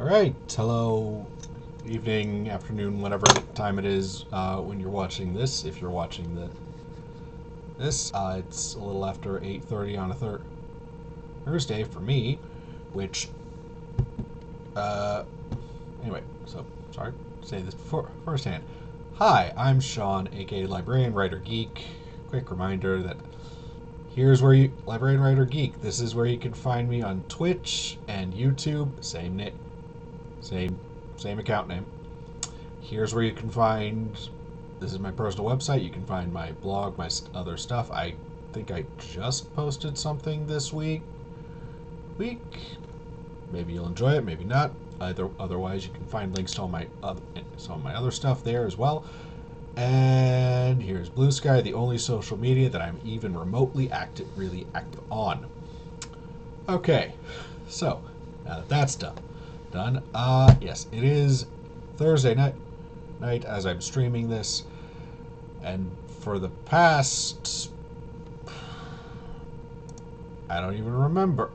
Alright, hello, evening, afternoon, whatever time it is when you're watching this. If you're watching this, it's a little after 8:30 on a Thursday for me, which, anyway, so, sorry to say this firsthand. Hi, I'm Sean, aka Librarian Writer Geek. Quick reminder that here's where you, Librarian Writer Geek, this is where you can find me on Twitch and YouTube, same account name. Here's where you can find, this is my personal website, you can find my blog, my other stuff. I think I just posted something this week. Maybe you'll enjoy it, maybe not. Otherwise, you can find links to some of my other stuff there as well. And here's Blue Sky, the only social media that I'm even remotely really active on. Okay, so now that that's done. Yes, it is Thursday night as I'm streaming this, and for the past, I don't even remember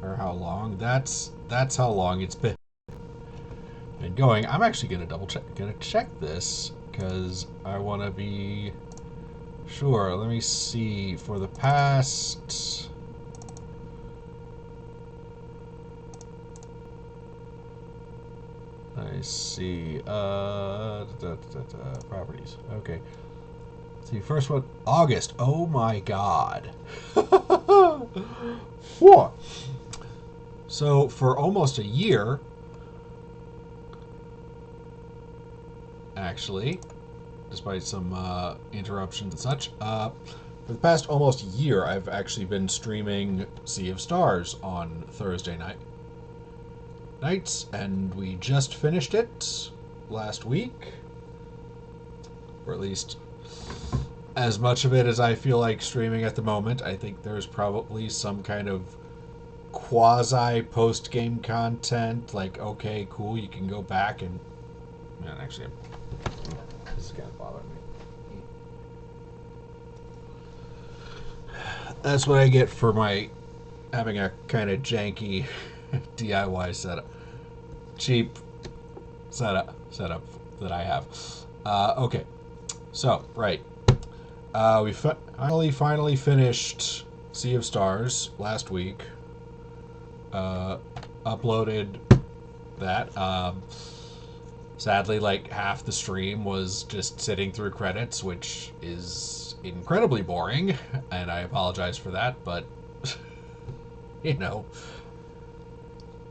or how long. That's how long it's been going. I'm actually gonna check this because I want to be sure. Let me see. For the past, I see. Properties. Okay. Let's see, first one, August. Oh my God. Whoa. So for almost a year, actually, despite some interruptions and such, for the past almost year, I've actually been streaming Sea of Stars on Thursday nights, and we just finished it last week, or at least as much of it as I feel like streaming at the moment. I think there's probably some kind of quasi post-game content, like, okay, cool, you can go back and, man, actually, this is kind of bothering me. That's what I get for my having a kind of janky DIY setup, cheap setup that I have. Okay, so right, we finally finished Sea of Stars last week. Uploaded that. Sadly, like half the stream was just sitting through credits, which is incredibly boring, and I apologize for that. But you know,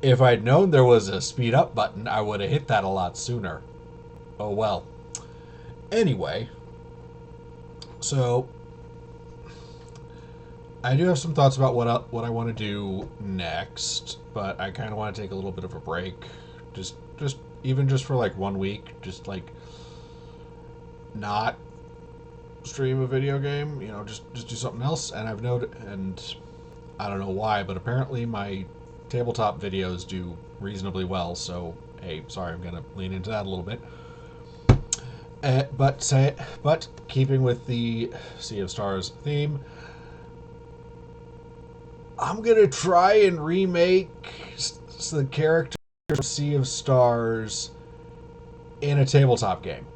if I'd known there was a speed up button, I would have hit that a lot sooner. Oh well. Anyway, so I do have some thoughts about what I want to do next, but I kind of want to take a little bit of a break, just even just for like 1 week, just like not stream a video game, you know, just do something else. And I've noted, and I don't know why, but apparently my tabletop videos do reasonably well. So hey, sorry, I'm gonna lean into that a little bit. But keeping with the Sea of Stars theme, I'm gonna try and remake the characters of Sea of Stars in a tabletop game.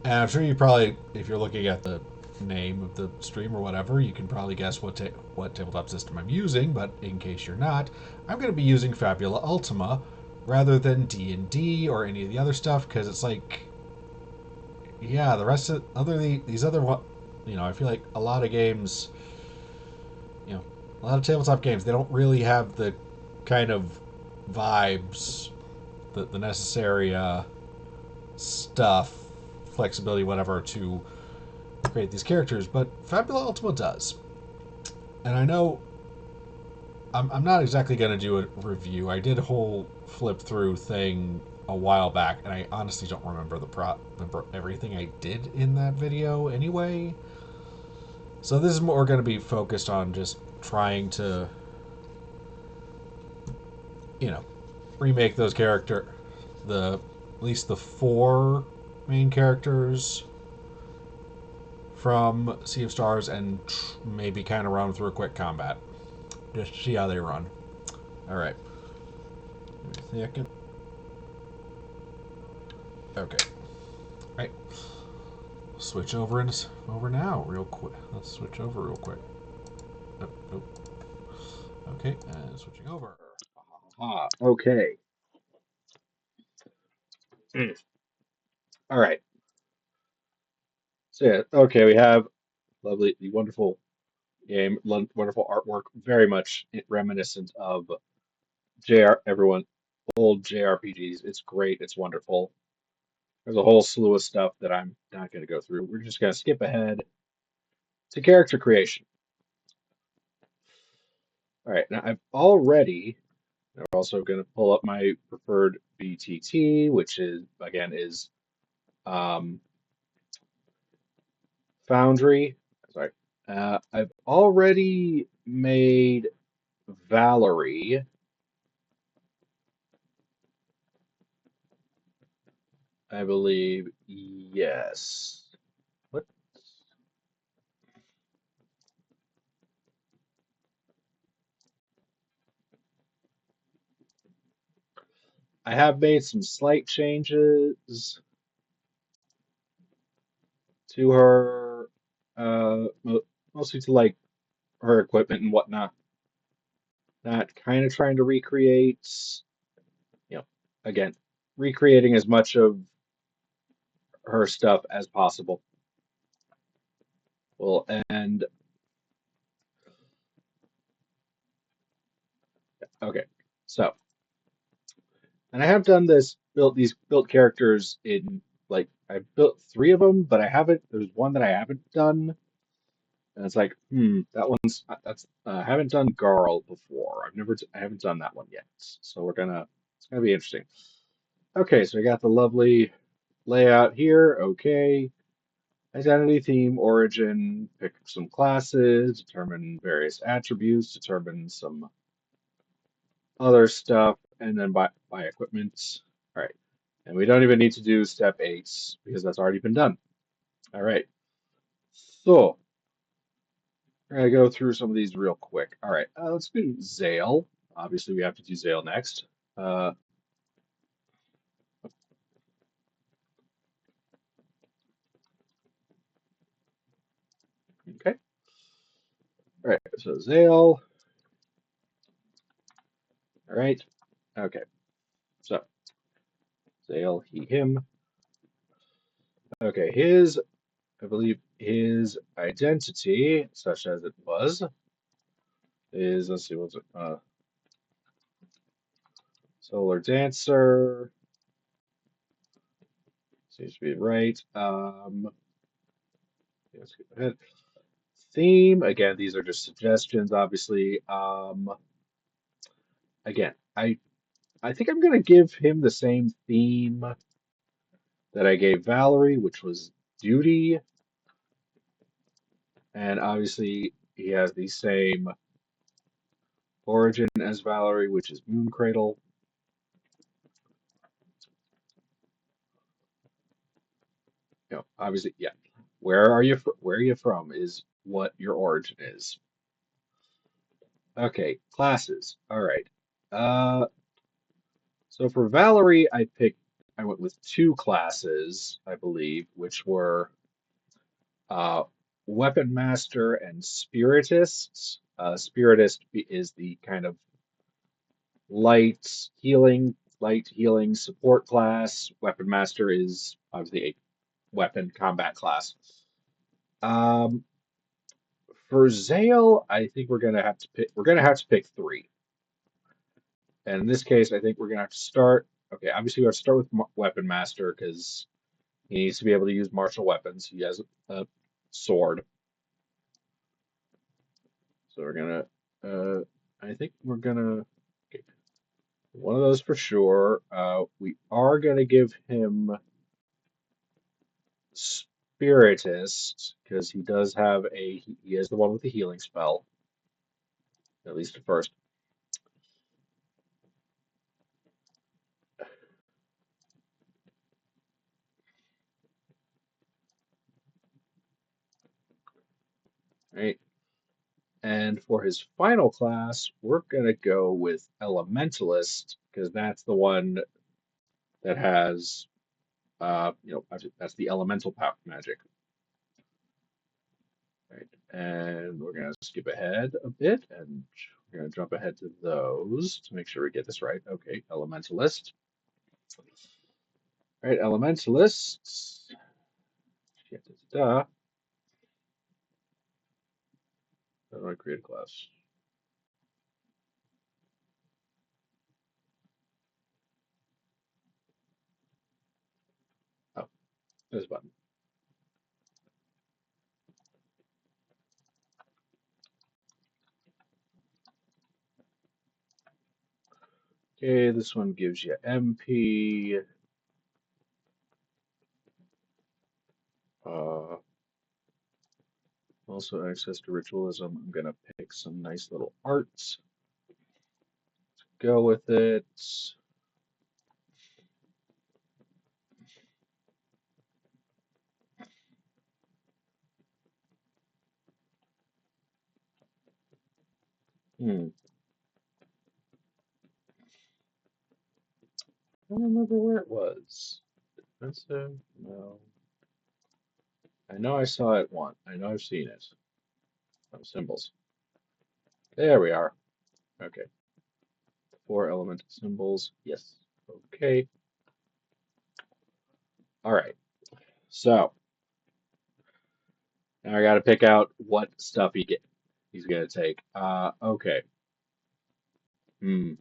And I'm sure you probably, if you're looking at the name of the stream or whatever, you can probably guess what tabletop system I'm using. But in case you're not, I'm going to be using Fabula Ultima rather than D&D or any of the other stuff, because it's like, yeah, the rest of these other, you know, I feel like a lot of games, you know, a lot of tabletop games, they don't really have the kind of vibes, the necessary stuff, flexibility, whatever, to create these characters, but Fabula Ultima does. And I know I'm not exactly going to do a review. I did a whole flip through thing a while back, and I honestly don't remember everything I did in that video anyway. So this is more going to be focused on just trying to, you know, remake those at least the 4 main characters from Sea of Stars, and maybe kind of run through a quick combat. Just see how they run. All right. Second. Okay. All right. Switch over and over now, real quick. Let's switch over real quick. Nope, nope. Okay, and switching over. Okay. Mm. All right. So yeah, okay, we have lovely, wonderful game, wonderful artwork, very much reminiscent of JR, everyone, old JRPGs. It's great. It's wonderful. There's a whole slew of stuff that I'm not going to go through. We're just going to skip ahead to character creation. All right. Now I've already, I'm also going to pull up my preferred BTT, which is, again, is um, Foundry. Sorry. I've already made Valerie. I believe, yes. What? I have made some slight changes to her, mostly to like her equipment and whatnot. Not kind of trying to recreate, you know, again, recreating as much of her stuff as possible. Well, and okay, so, and I have done this, built characters in like I built three of them, but I haven't. There's one that I haven't done. And it's like, that one's that's I haven't done Garl before. I haven't done that one yet. So it's gonna be interesting. Okay, so we got the lovely layout here. Okay, identity, theme, origin. Pick some classes. Determine various attributes. Determine some other stuff, and then buy equipment. All right, and we don't even need to do step 8 because that's already been done. All right, so. We're gonna go through some of these real quick. All right, let's do Zale. Obviously, we have to do Zale next. Uh, okay. All right, so Zale. All right. Okay. So Zale, he, him. Okay, I believe his identity, such as it was, is, let's see, what's it? Solar Dancer. Seems to be right. Let's go ahead. Theme, again, these are just suggestions, obviously. Again, I think I'm gonna give him the same theme that I gave Valerie, which was duty, and obviously he has the same origin as Valerie, which is Moon Cradle. Obviously, yeah. Where are you from is what your origin is. Okay, classes. All right. Uh, so for Valerie, I went with two classes, I believe, which were uh, Weapon Master and Spiritist. Spiritist is the kind of light healing support class. Weapon Master is obviously a weapon combat class. Um, for Zale, I think we're gonna have to pick three. And in this case, I think we're gonna have to start. Okay, obviously we have to start with Weapon Master because he needs to be able to use martial weapons. He has a sword, so we're gonna. I think we're gonna. Okay, one of those for sure. We are gonna give him Spiritist, because he does have he is the one with the healing spell, at least at first. Right? And for his final class, we're gonna go with Elementalist because that's the one that has, that's the elemental magic, right? And we're gonna skip ahead a bit, and we're gonna jump ahead to those to make sure we get this right. Okay, Elementalist. Right, Elementalists. Yeah, da. How do I create a class? Oh, there's a button. Okay, this one gives you MP. Uh, Also access to ritualism. I'm gonna pick some nice little arts. Go with it. I don't remember where it was. Defensive? No. I know I saw it once. I know I've seen it. Oh, symbols. There we are. Okay. Four elemental symbols. Yes. Okay. All right. So now I got to pick out what stuff he's gonna take. Okay. Hmm.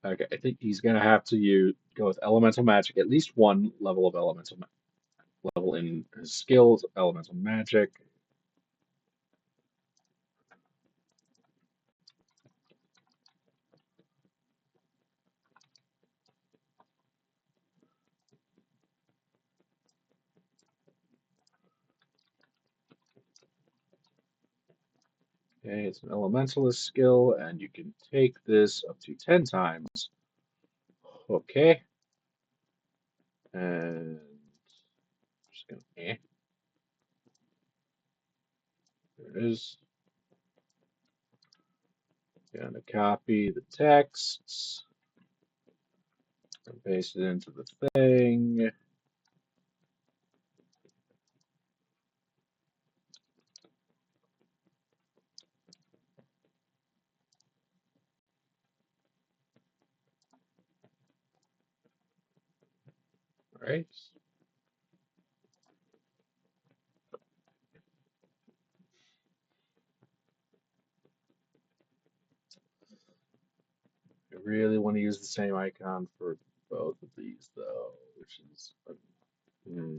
Okay. I think he's gonna have to go with elemental magic. At least one level of level in his skills. Elemental magic. Okay, it's an elementalist skill, and you can take this up to 10 times. Okay. And just gonna there it is. Gonna copy the texts and paste it into the thing. All right. I really want to use the same icon for both of these though, which is hmm,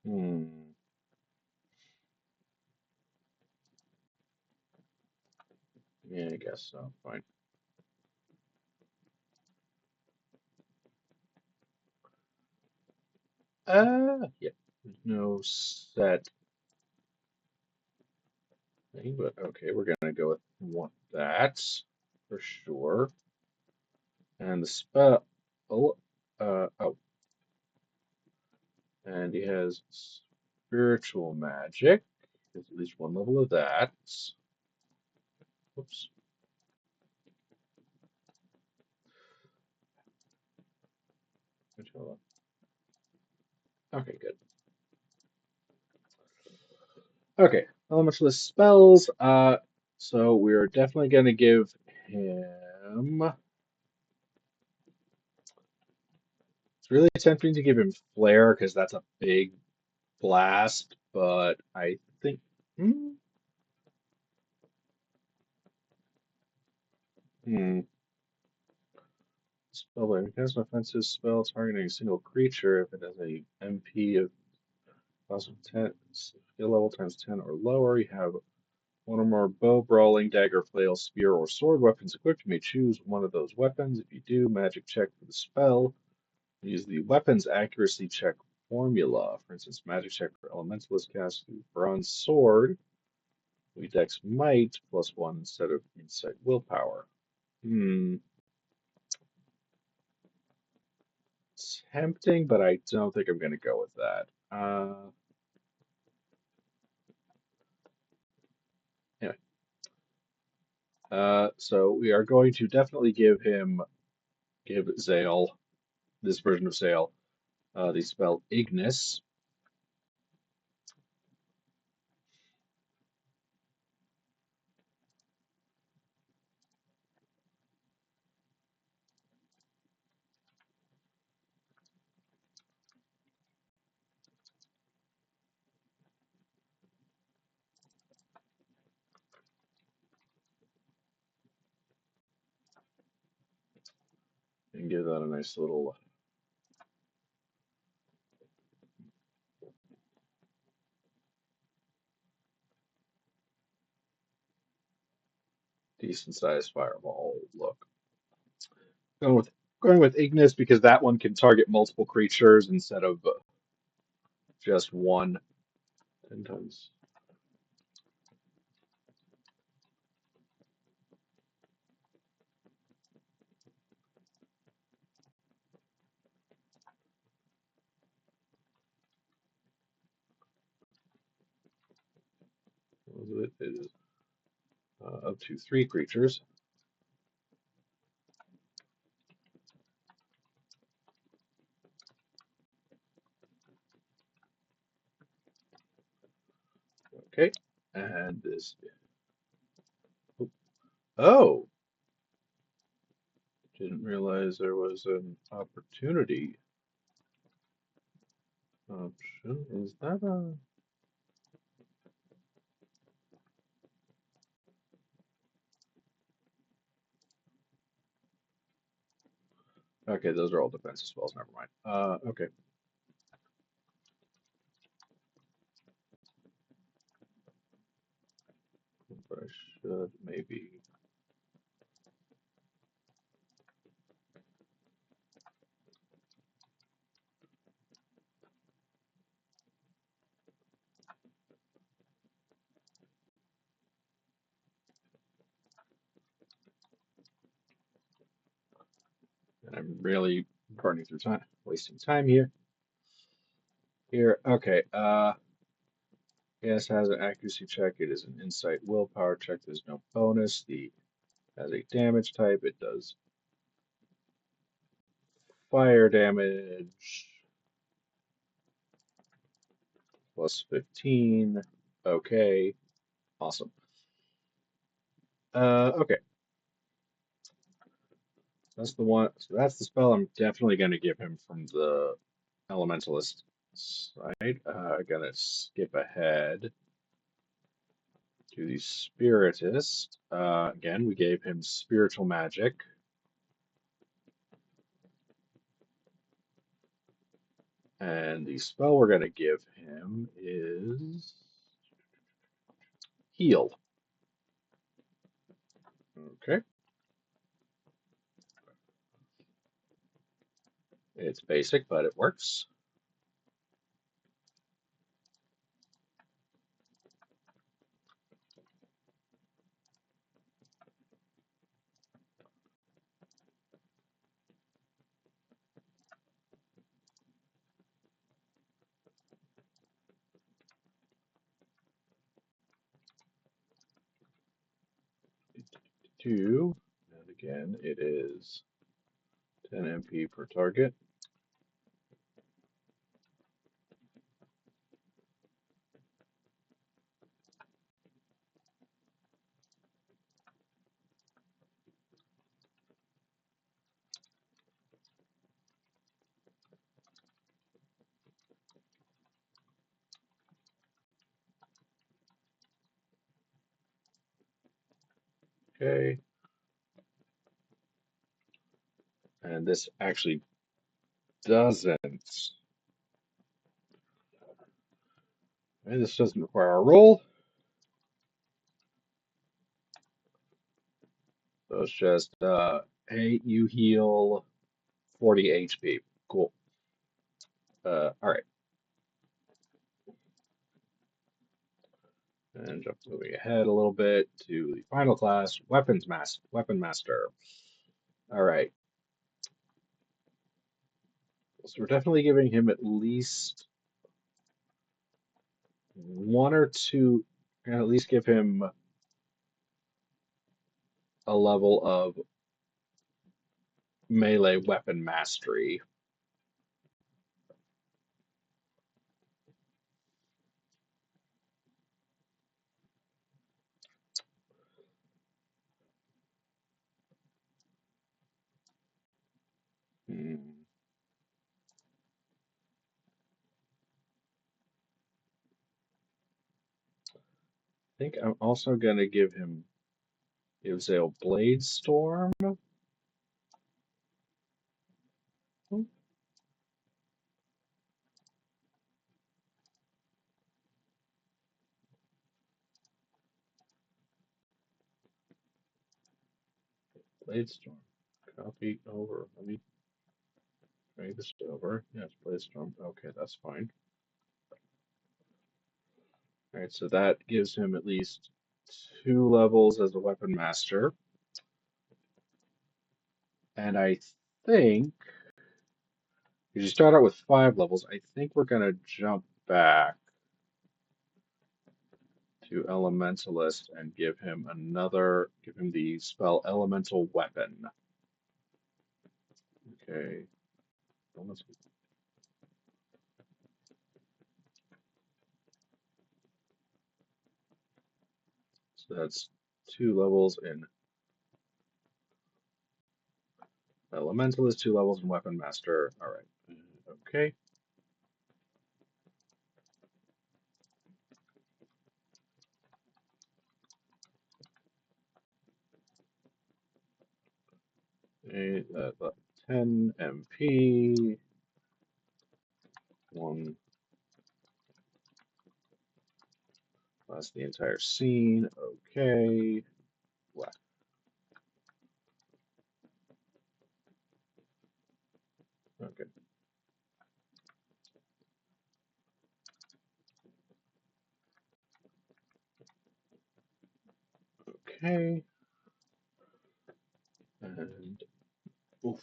hmm. Yeah, I guess so. Fine. Yeah. There's no set thing, but okay, we're gonna go with that for sure. And the spell, oh, and he has spiritual magic. There's at least one level of that. Whoops. Okay, good. Okay, elementalist spells. So we're definitely going to give him. It's really tempting to give him flare because that's a big blast, but I think. Hmm, hmm. Spell it has an offensive spell targeting a single creature if it has a MP of 10, skill level times 10 or lower. You have one or more bow, brawling, dagger, flail, spear, or sword weapons equipped. You may choose one of those weapons. If you do, magic check for the spell. Use the weapons accuracy check formula. For instance, magic check for elementalist cast bronze sword. We dex might +1 instead of insight willpower. Hmm. Tempting, but I don't think I'm going to go with that. Anyway, so we are going to definitely give Zale, this version of Zale, the spell Ignis. And give that a nice little decent sized fireball look. Going with going with Ignis because that one can target multiple creatures instead of just one. 10 times. It is up to 3 creatures. Okay, and this. Oh, didn't realize there was an opportunity option. Is that a? Okay, those are all defensive spells. Never mind. Okay. But I should maybe. And I'm really burning through time, wasting time here. Okay. Yes, has an accuracy check. It is an insight willpower check. There's no bonus. The has a damage type. It does fire damage +15. Okay. Awesome. Okay. That's the one. So that's the spell I'm definitely going to give him from the Elementalist side. Gonna skip ahead to the Spiritist. Again, we gave him Spiritual Magic. And the spell we're going to give him is Heal. Okay. It's basic, but it works. Two. And again, it is 10 MP per target. Okay. And this actually doesn't. Okay, this doesn't require a roll. So it's just, hey, you heal 40 HP. Cool. All right. And And just moving ahead a little bit to the final class, Weapon Master. All right. So we're definitely giving him at least one or two, and at least give him a level of melee weapon mastery. Hmm. I think I'm also going to give him Zale Blade Storm. Oh, Blade Storm. Copy over. Let me drag this over. Yes, Blade Storm. Okay, that's fine. All right, so that gives him at least 2 levels as a weapon master. And I think if you start out with 5 levels, I think we're going to jump back to Elementalist and give him the spell Elemental Weapon. Okay. So that's 2 levels in Elementalist, 2 levels in Weapon Master. All right. Okay. Okay, 10 MP. 1 plus the entire scene. Okay. Wow. Okay. Okay. And oof.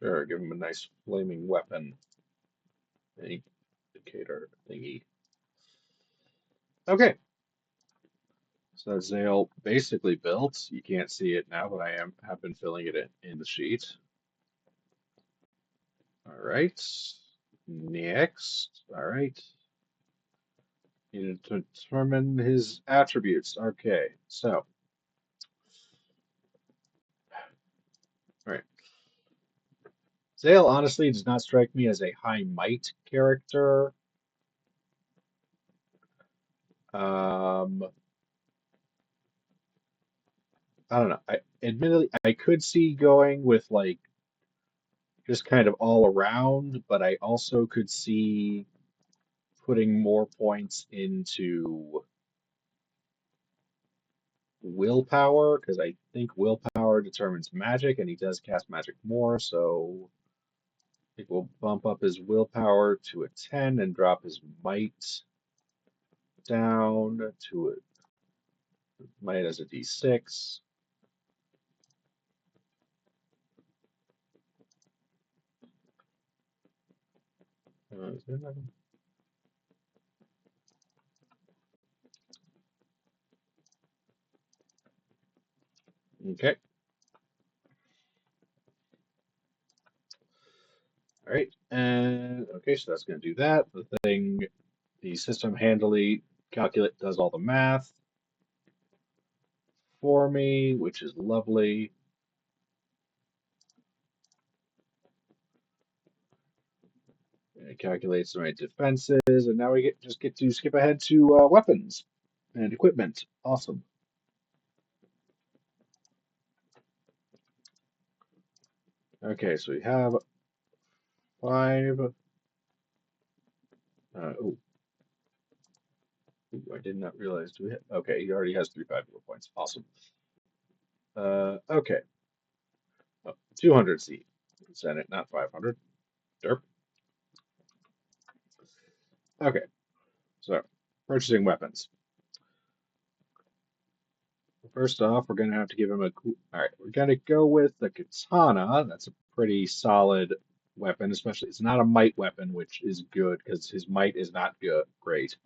Sure, give him a nice flaming weapon indicator thingy. Okay. So that's Zale basically built. You can't see it now, but have been filling it in the sheet. All right. Next. All right. You need to determine his attributes. Okay. So, all right. Zale honestly does not strike me as a high might character. Um, I don't know. Admittedly, I could see going with like just kind of all around, but I also could see putting more points into willpower because I think willpower determines magic, and he does cast magic more, so I think we'll bump up his willpower to a 10 and drop his might down to a might as a d6. Is there nothing? Okay. All right. And okay, so that's going to do that. The system handily calculate does all the math for me, which is lovely. And it calculates my defenses, and now we get to skip ahead to weapons and equipment. Awesome. Okay, so we have 5. Oh, I did not realize. Do we have, okay, he already has 3 Fabula points. Awesome. Okay. Oh, 200 C. send it, not 500. Derp. Okay, so purchasing weapons. First off, we're going to have to give him a cool. All right, we're going to go with the katana. That's a pretty solid weapon, especially it's not a might weapon, which is good because his might is not good. Great.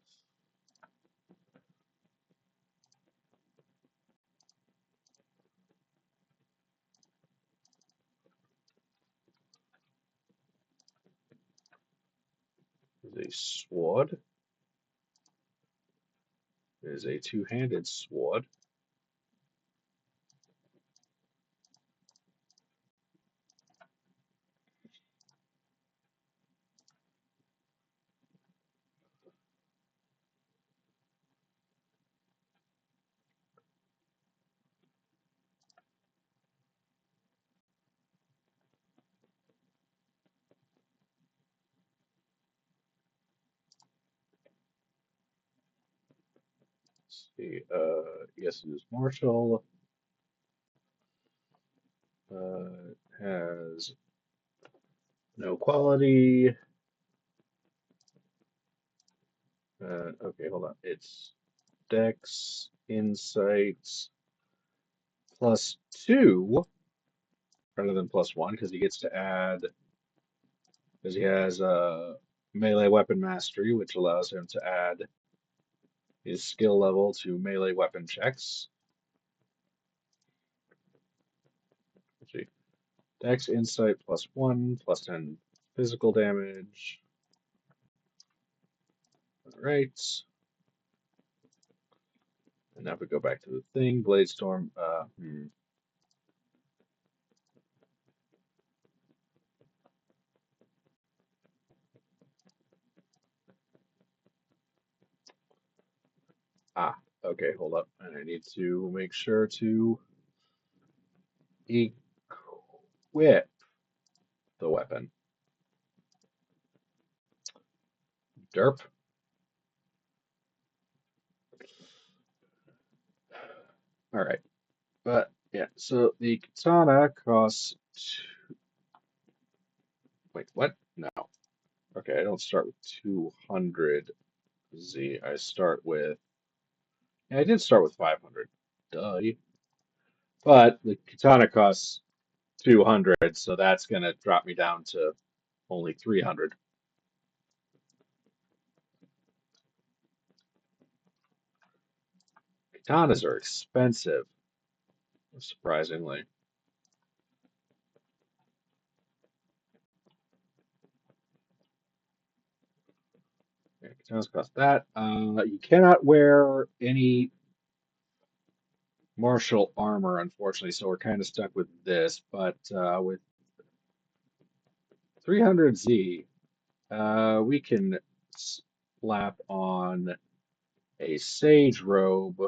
There's a sword. There's a two-handed sword. Let's see. Yes, it is martial. Has no quality. Okay, hold on. It's Dex, Insights, +2 rather than +1 because he gets to add, because he has melee weapon mastery, which allows him to add his skill level to melee weapon checks. Let's see. Dex, Insight +1, +10 physical damage. All right. And now if we go back to the thing, Blade Storm. Okay, hold up. And I need to make sure to equip the weapon. Derp. All right. But yeah, so the katana costs. Wait, what? No. Okay, I don't start with 200 Z. I start with. Yeah, I did start with 500. Duh. But the katana costs 200, so that's going to drop me down to only 300. Katanas are expensive, surprisingly. Yeah, katanas cost that. You cannot wear any martial armor, unfortunately, so we're kind of stuck with this. But with 300 Z, we can slap on a sage robe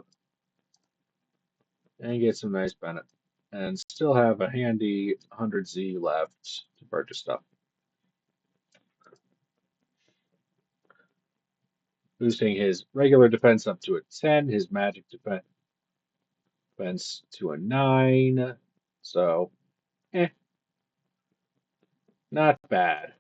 and get some nice benefit, and still have a handy 100 Z left to purchase stuff. Boosting his regular defense up to a 10, his magic defense to a 9. So, not bad.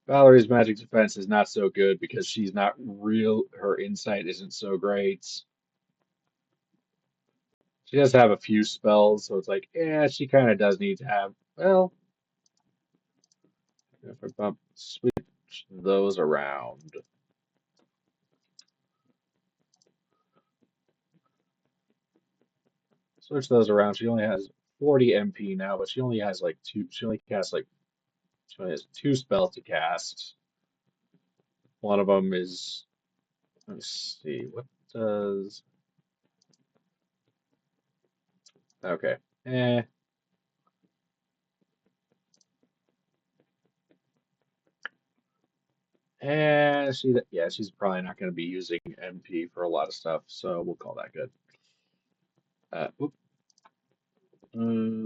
Valerie's magic defense is not so good because she's not real, her insight isn't so great. She does have a few spells, so it's like, yeah, she kind of does need to have, well, if I switch those around. Switch those around. She only has 40 MP now, but she only has like two, she only casts like, she only has 2 spells to cast. One of them is, let's see, what does, okay. Eh, yeah, she's probably not going to be using MP for a lot of stuff, so we'll call that good. Oop,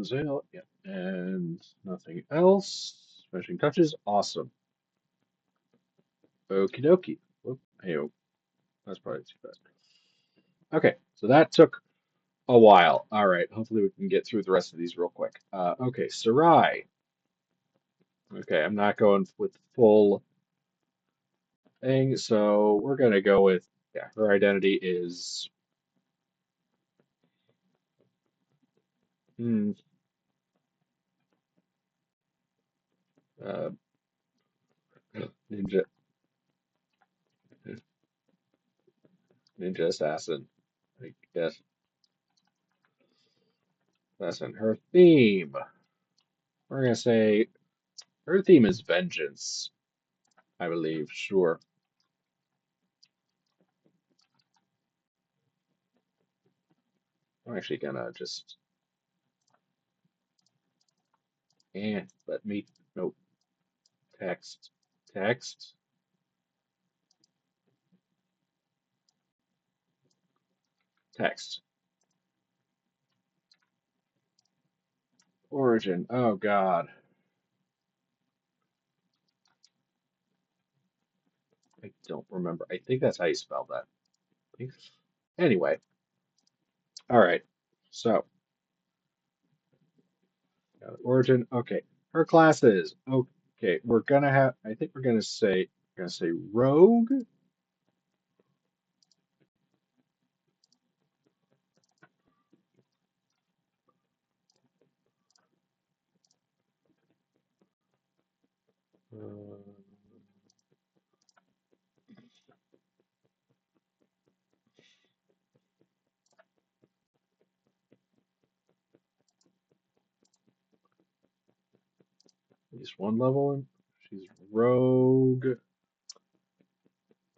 Zale, yeah, and nothing else. Finishing touches, awesome. Okie dokie. Whoop, hey, that's probably too fast. Okay, so that took a while. All right, hopefully we can get through the rest of these real quick. Okay, Sarai. Okay, I'm not going with full thing, so we're gonna go with, yeah, her identity is hmm, uh, ninja ninja assassin. I guess assassin. Her theme. We're gonna say her theme is vengeance, I believe. Sure. I'm actually gonna just let me nope text text text origin. Oh God, I don't remember. I think that's how you spell that. Anyway, all right. So origin. Okay, her classes. Okay, we're gonna have. I think we're gonna say rogue. Uh, at least one level. She's rogue.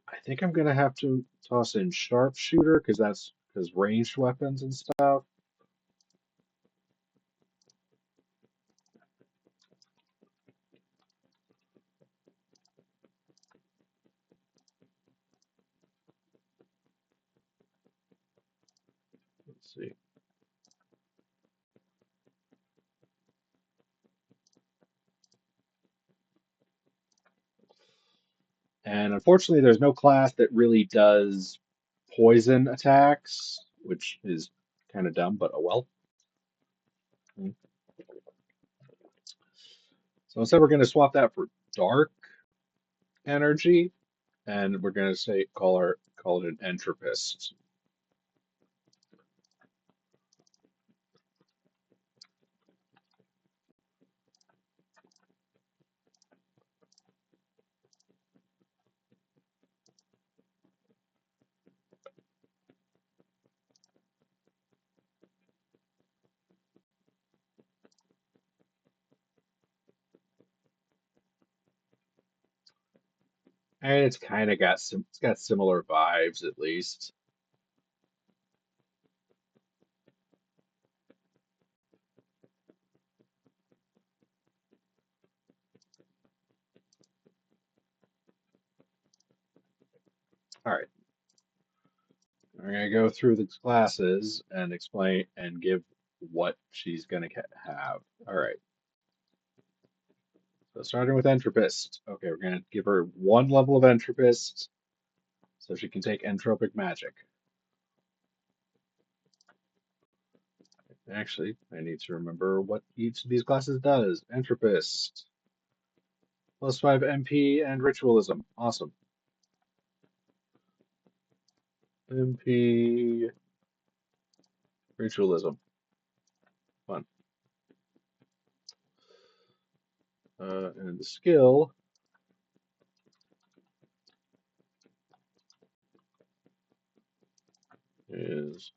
I think I'm gonna have to toss in sharpshooter because ranged weapons and stuff. Let's see. And unfortunately, there's no class that really does poison attacks, which is kind of dumb, but oh well. So instead, we're going to swap that for dark energy, and we're going to say call it an entropist. And it's kind of got it's got similar vibes at least. All right, we're going to go through the classes and explain and give what she's going to have. All right. So starting with entropist. Okay, we're going to give her one level of entropist so she can take entropic magic. Actually, I need to remember what each of these classes does. Entropist, +5 MP and ritualism. Awesome. MP, ritualism. Fun. And the skill is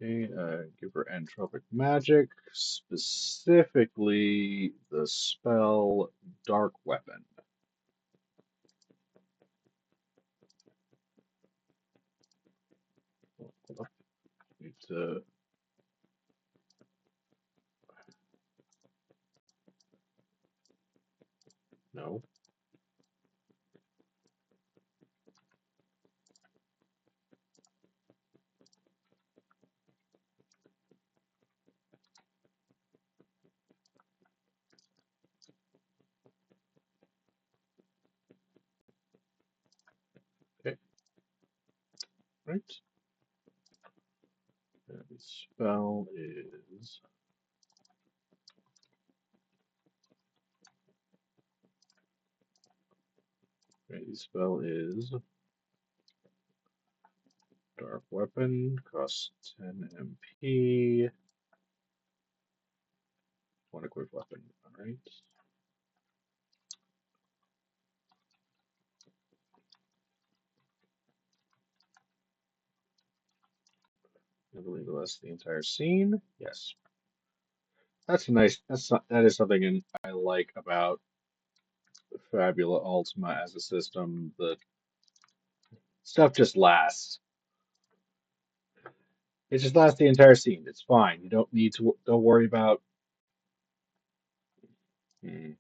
okay, give her entropic magic, specifically the spell Dark Weapon. Hold up. Need to No. Okay. Right. And the spell is. Okay, the spell is Dark Weapon, costs 10 MP. One equipped weapon. Alright. I believe that's the entire scene. Yes. That's nice. That is something I like about Fabula Ultima as a system. The stuff just lasts. It just lasts the entire scene. It's fine. You don't need to. Don't worry about. Hmm,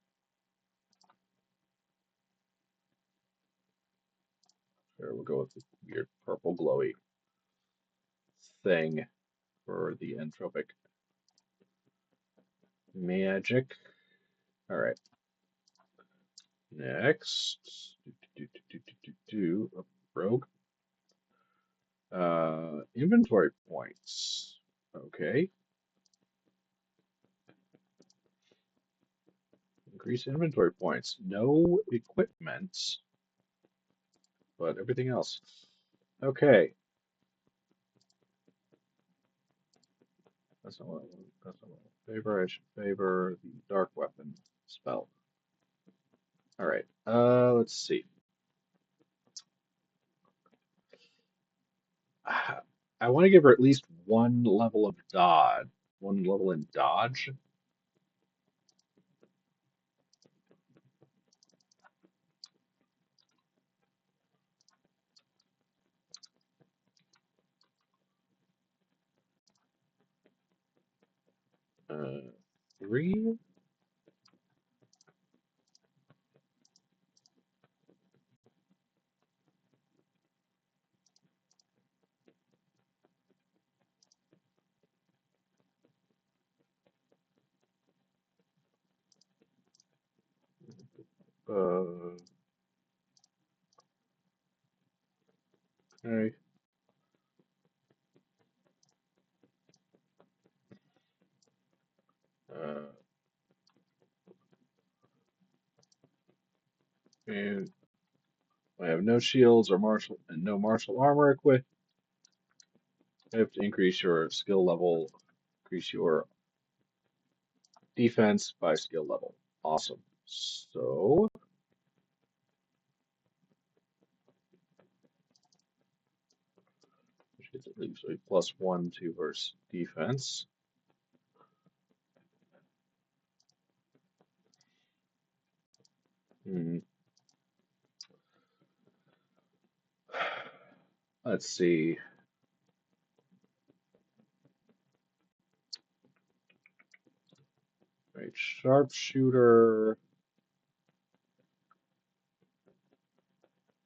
sure, we'll go with the weird purple glowy thing for the entropic magic. All right. Next, a rogue. Inventory points. Okay. Increase inventory points. No equipment, but everything else. Okay. That's not what I want. That's not what I want. Favor. I should favor the dark weapon spell. All right. Let's see. I want to give her at least one level of dodge. One level in dodge. Uh, 3. Uh, okay. Uh, and I have no shields or martial and no martial armor equipped. I have to increase your skill level, increase your defense by skill level. Awesome. So, she gets at least a +1 to her defense. Hmm. Let's see. Right, sharpshooter.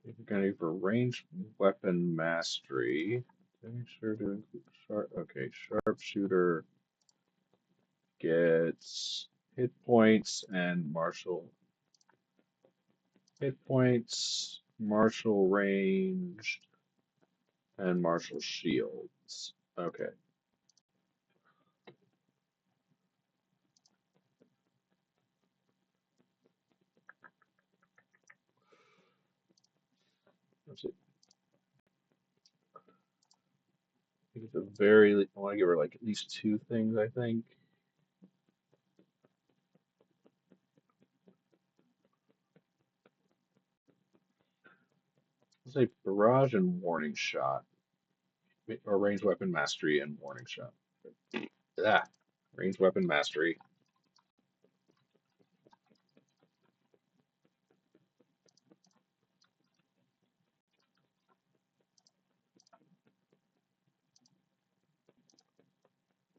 You're gonna for ranged weapon mastery. Make sure to include Okay, sharpshooter gets hit points and martial hit points, martial range, and martial shields. Okay. Let's see. I think it's a very. I want to give her like at least 2 things. I think. Let's say barrage and warning shot, or ranged weapon mastery and warning shot. Yeah, ranged weapon mastery.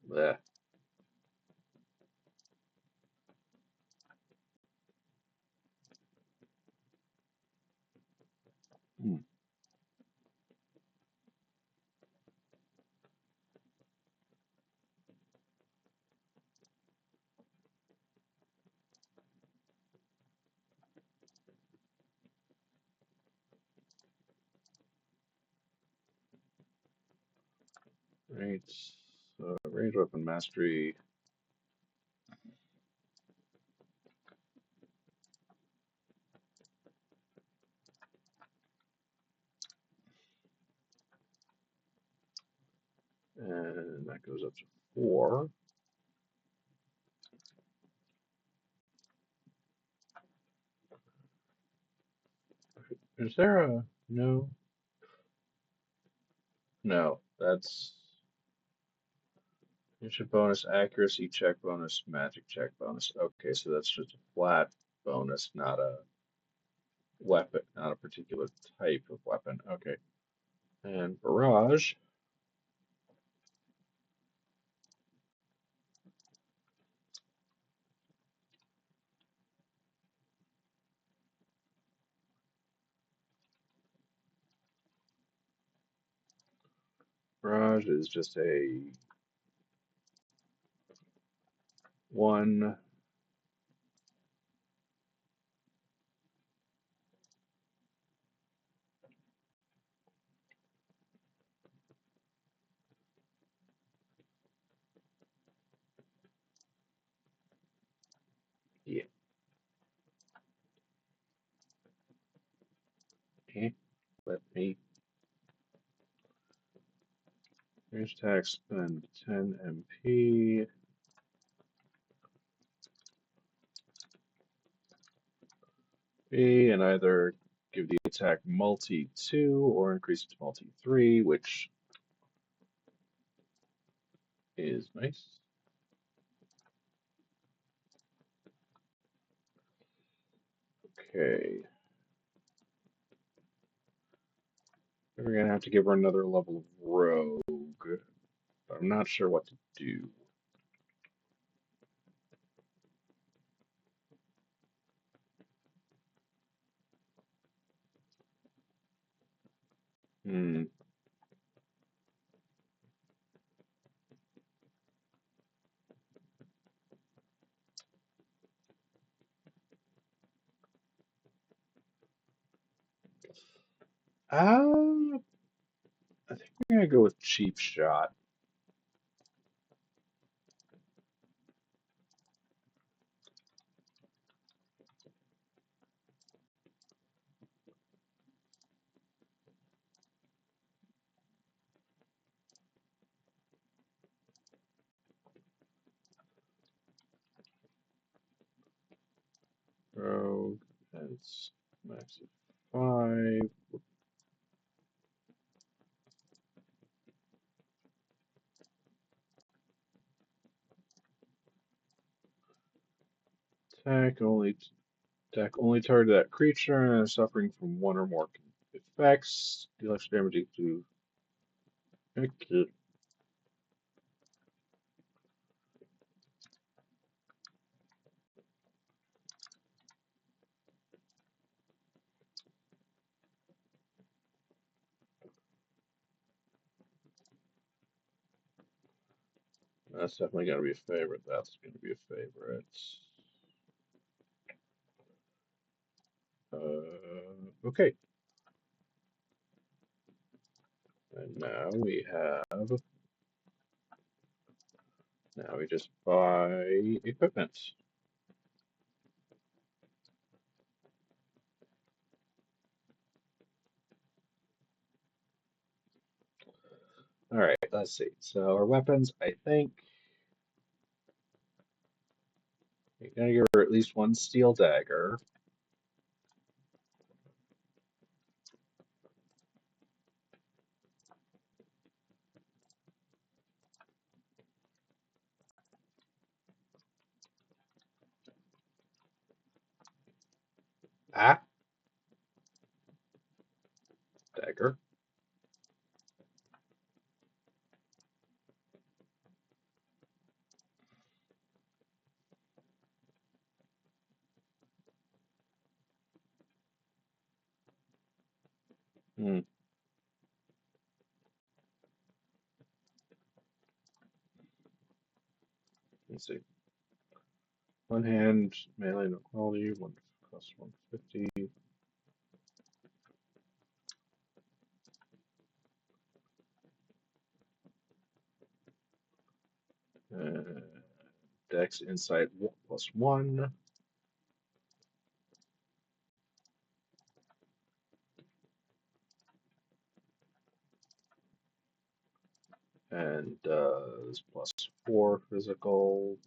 Bleh. Right. Range weapon mastery. And that goes up to 4. Is there a no? No, that's initiative bonus, accuracy check bonus, magic check bonus. Okay, so that's just a flat bonus, not a weapon, not a particular type of weapon. Okay. And barrage. Barrage is just a 1. Yeah. Okay. Let me. Range attack, spend 10 MP. B, and either give the attack multi 2 or increase it to multi 3, which is nice. Okay. We're gonna have to give her another level of rogue, but I'm not sure what to do. Hmm. Uh, I think we're gonna go with cheap shot. Rogue, that's max of 5. Attack only target that creature and is suffering from one or more effects. Deal extra damage to. Okay. That's definitely gonna be a favorite. That's gonna be a favorite. Okay. And now we just buy equipment. All right, let's see. So our weapons, I think we're gonna give her at least one steel dagger. Ah, dagger. Hmm, let's see. One hand, melee no quality, one cost 150. Dex Insight +1. And does +4 physical.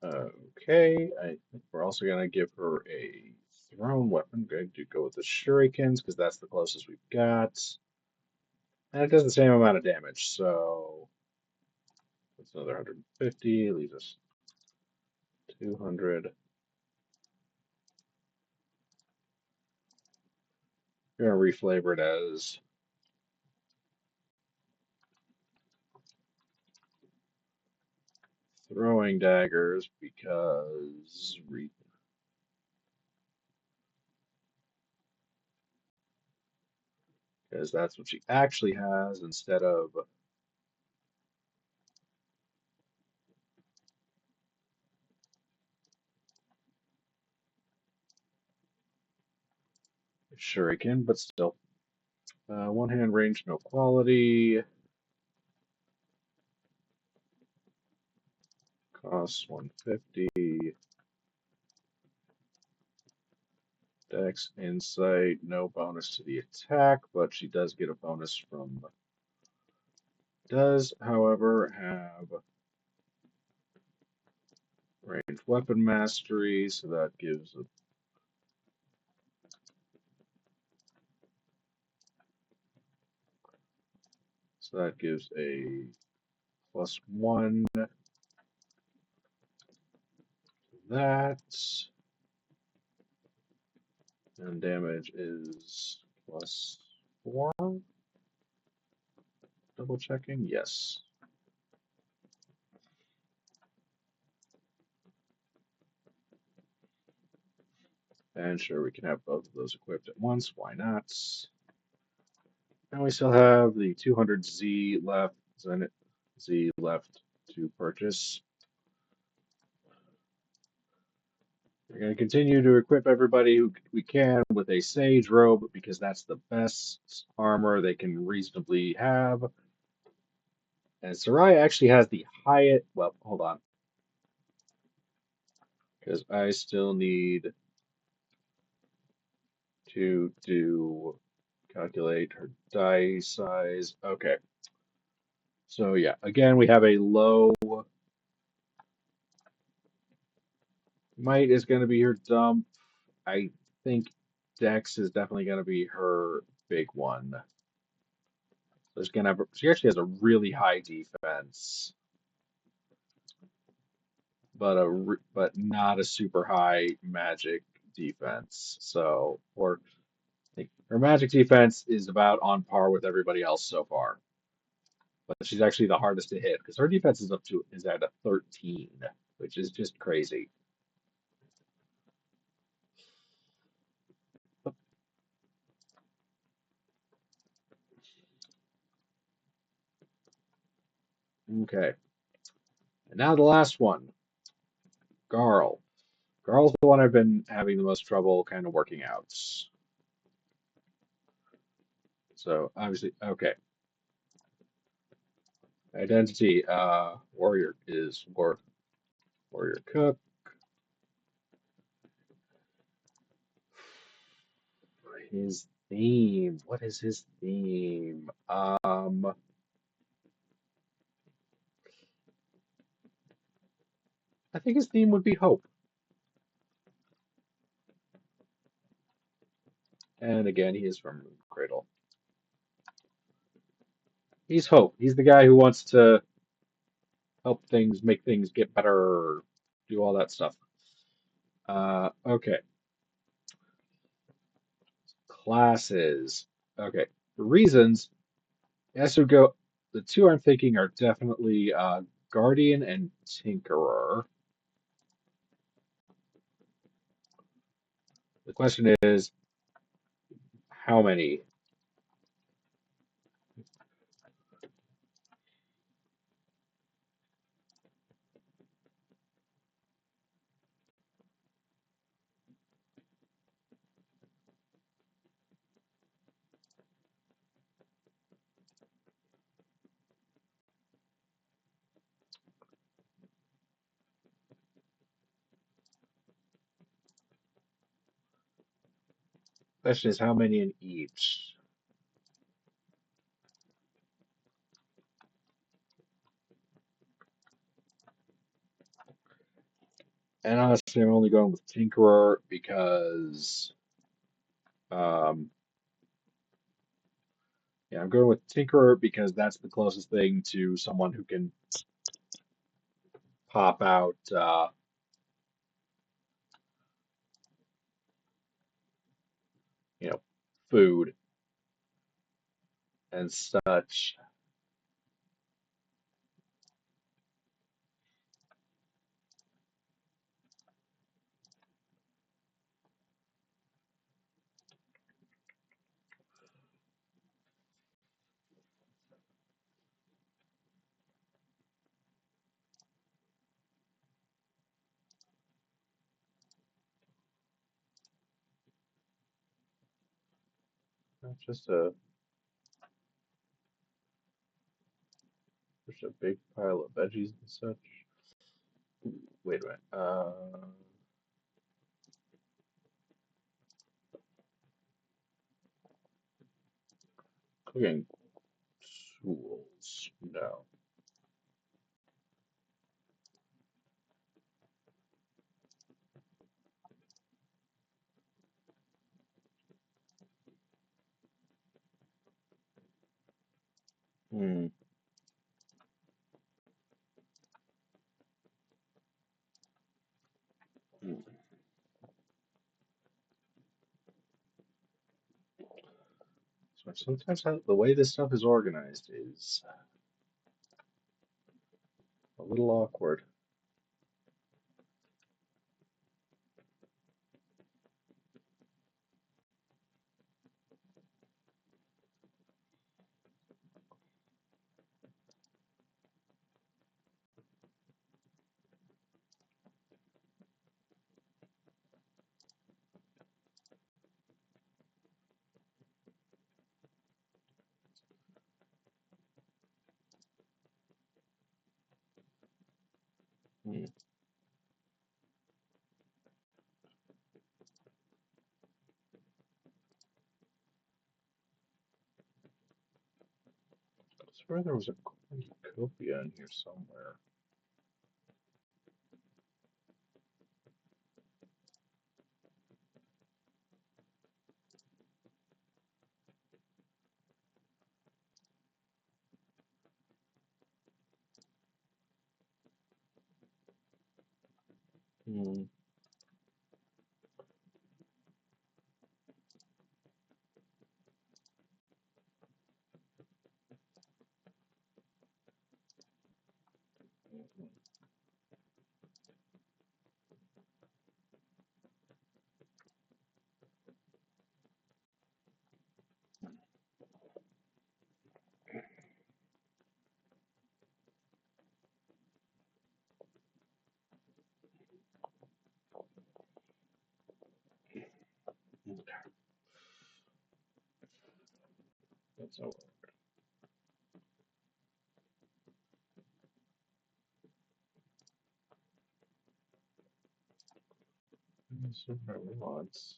Okay, I think we're also going to give her a thrown weapon. Going to go with the shurikens because that's the closest we've got. And it does the same amount of damage, so that's another 150, leaves us 200. We're going to reflavor it as throwing daggers because that's what she actually has instead of shuriken, but still. One hand range, no quality. Costs 150. Dex, Insight, no bonus to the attack, but she does get a bonus from. Does, however, have ranged weapon mastery, so that gives a +1 to that, and damage is +4. Double checking, yes. And sure, we can have both of those equipped at once. Why not? And we still have the 200 Z left, Z left to purchase. We're going to continue to equip everybody who we can with a Sage robe because that's the best armor they can reasonably have. And Sarai actually has the highest. Well, hold on, because I still need to calculate her die size. Okay. So yeah, again, we have a low. Might is going to be her dump. I think Dex is definitely going to be her big one. So she actually has a really high defense, but not a super high magic defense. So, or I think her magic defense is about on par with everybody else so far. But she's actually the hardest to hit because her defense is at a 13, which is just crazy. Okay. And now the last one, Garl. Garl's the one I've been having the most trouble kind of working out. So obviously, okay. Identity, warrior is warrior cook. His theme. What is his theme? I think his theme would be hope. And again, he is from Cradle. He's hope. He's the guy who wants to help things, make things get better, do all that stuff. Okay. Classes. Okay. For reasons, as we go, the two I'm thinking are definitely Guardian and Tinkerer. The question is, how many? Question is how many in each? And honestly, I'm only going with Tinkerer because, um, yeah, I'm going with Tinkerer because that's the closest thing to someone who can pop out, you know, food and such. Not just a big pile of veggies and such. Ooh, wait a minute. Cooking tools. No. Hmm. Hmm. So sometimes the way this stuff is organized is a little awkward. Hmm. I swear there was a cornucopia in here somewhere. Hmm. That's all. Super wants.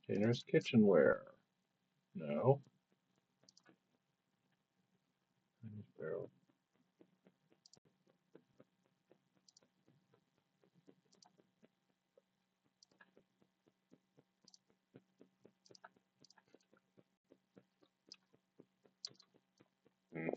Dinner's kitchenware. No. Barrel. Hmm.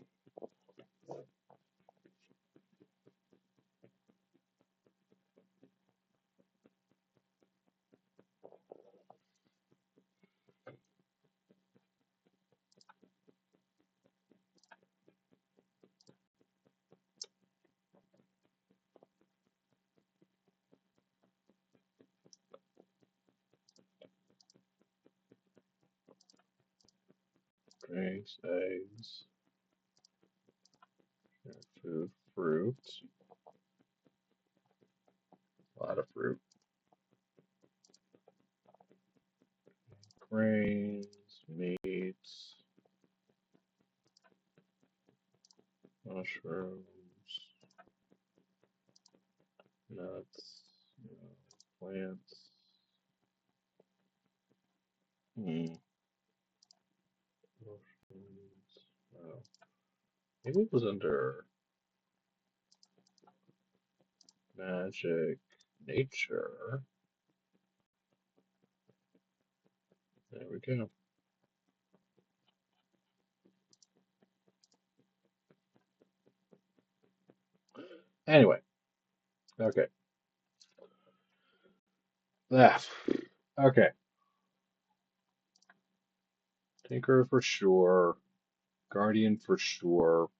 Drinks, eggs, food, fruit. A lot of fruit. Grains, meats, mushrooms, nuts, plants. Hmm. Mushrooms. Oh. Maybe it was under magic nature. There we go. Anyway, okay. Ah, okay. Tinker for sure. Guardian for sure.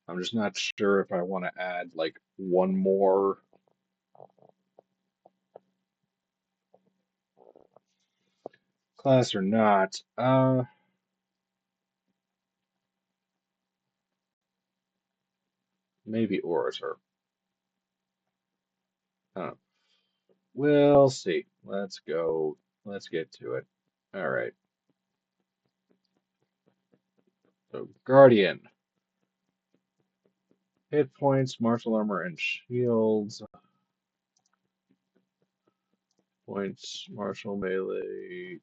I'm just not sure if I want to add like one more class or not. Maybe Orator. Huh. We'll see. Let's go. Let's get to it. All right. So Guardian. Hit points, martial armor, and shields. Points, martial melee.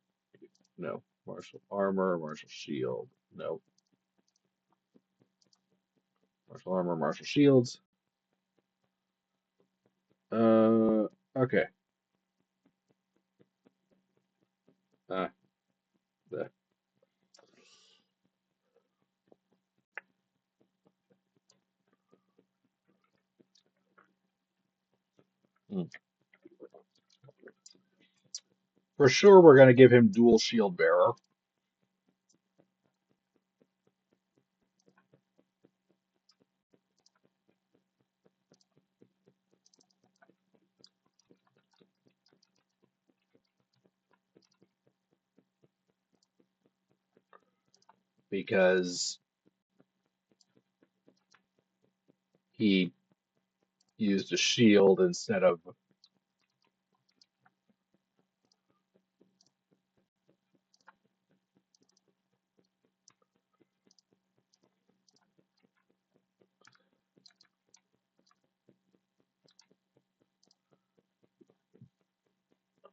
No. Martial armor, martial shield. No. Martial armor, martial shields. Okay. Uh, the, hmm. For sure, we're going to give him dual shield bearer because he used a shield instead of.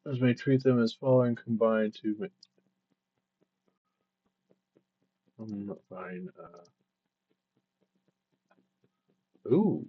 As may treat them as following combined to. Fine. Ooh.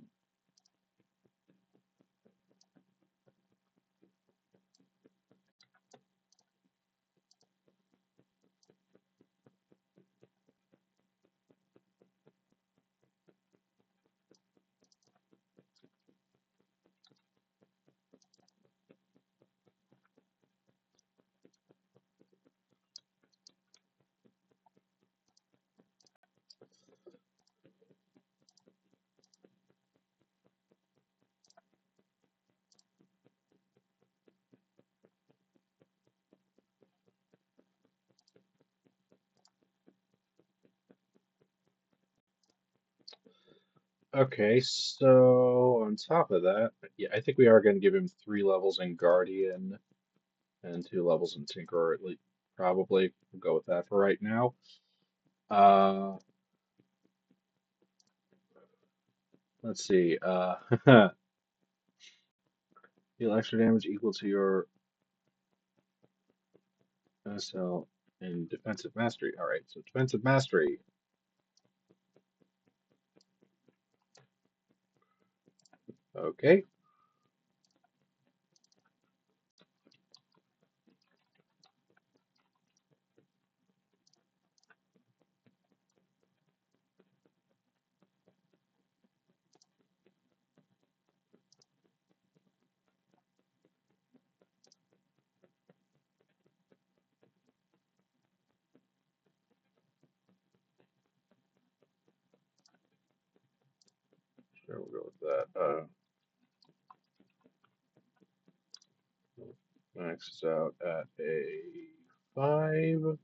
Okay, so on top of that, yeah, I think we are going to give him 3 levels in Guardian and 2 levels in Tinkerer, at least. Probably. We'll go with that for right now. Uh, let's see. Deal extra damage equal to your SL in defensive mastery. All right, so defensive mastery. Okay. Sure, we'll go with that. Maxes out at a 5.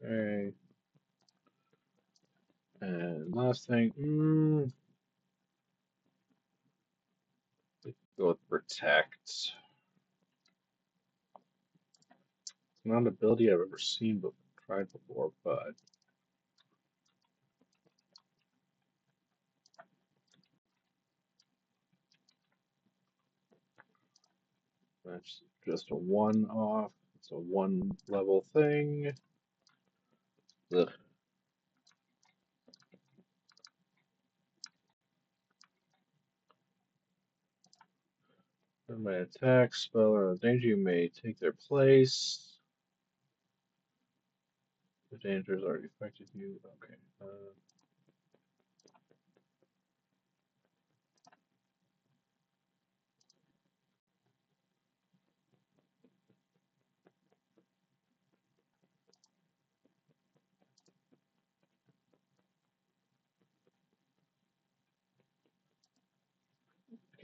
Okay. And last thing, go with protect. It's not an ability I've ever seen but tried before, but that's just a one off. It's a one level thing. Ugh. When my attack, spell, or danger, you may take their place. The danger has already affected you. Okay.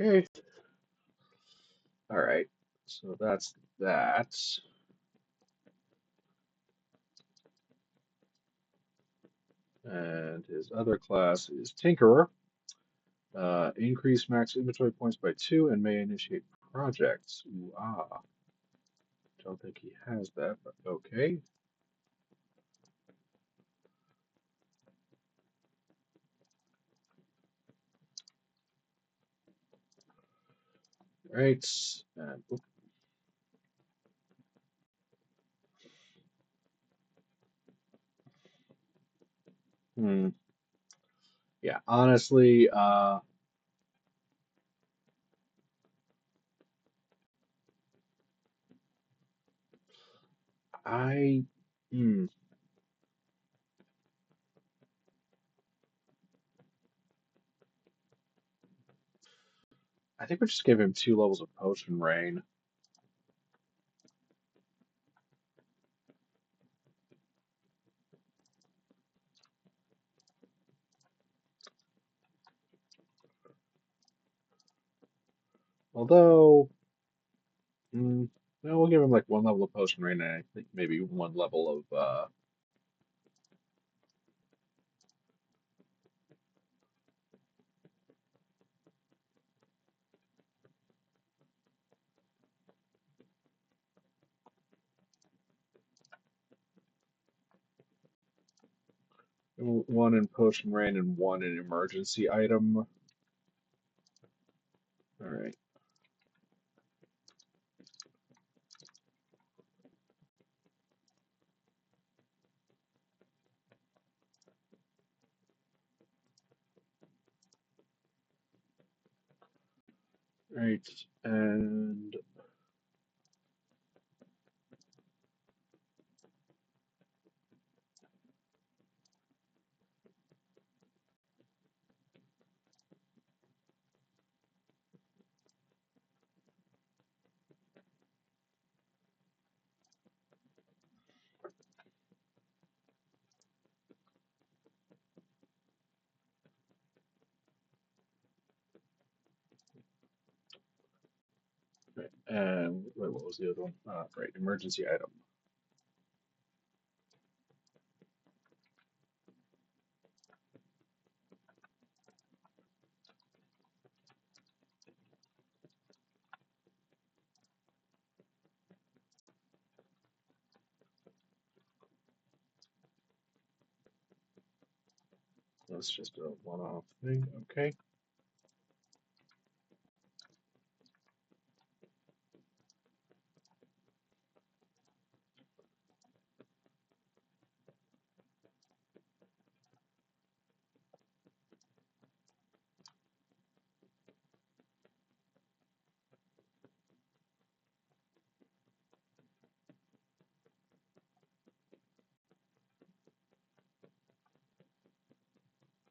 Okay. All right. So that's that. And his other class is Tinkerer. Increase max inventory points by 2 and may initiate projects. Ooh, ah. Don't think he has that, but okay. Right. And, hmm. Yeah, honestly, I, hmm, I think we just give him 2 levels of potion rain. Although, no, we'll give him like 1 level of potion rain and I think maybe 1 level of, 1 in potion rain and 1 in emergency item. All right. Right. And wait, what was the other one? Right, emergency item. That's just a one-off thing. Okay.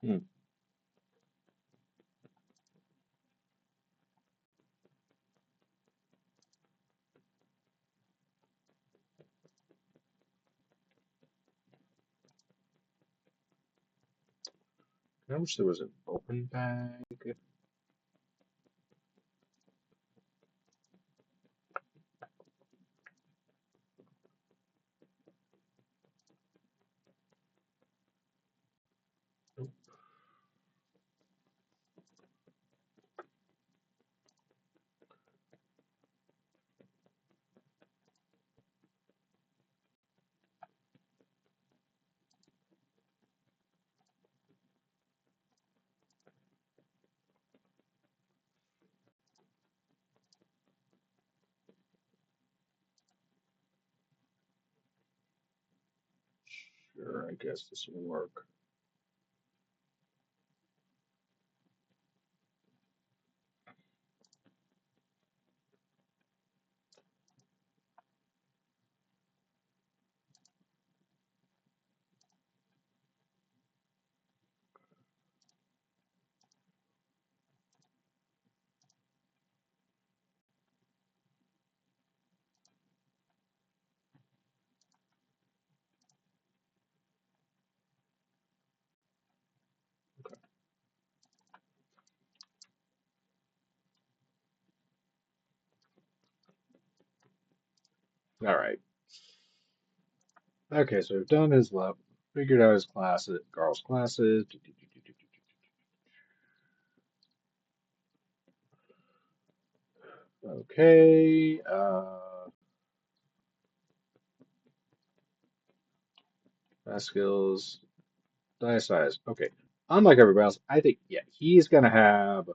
Hmm. I wish there was an open bag. Sure, I guess this will work. All right. Okay, so we've done his level, figured out his classes, Carl's classes. Okay. Fast skills, die size. Okay. Unlike everybody else, I think, yeah, he's gonna have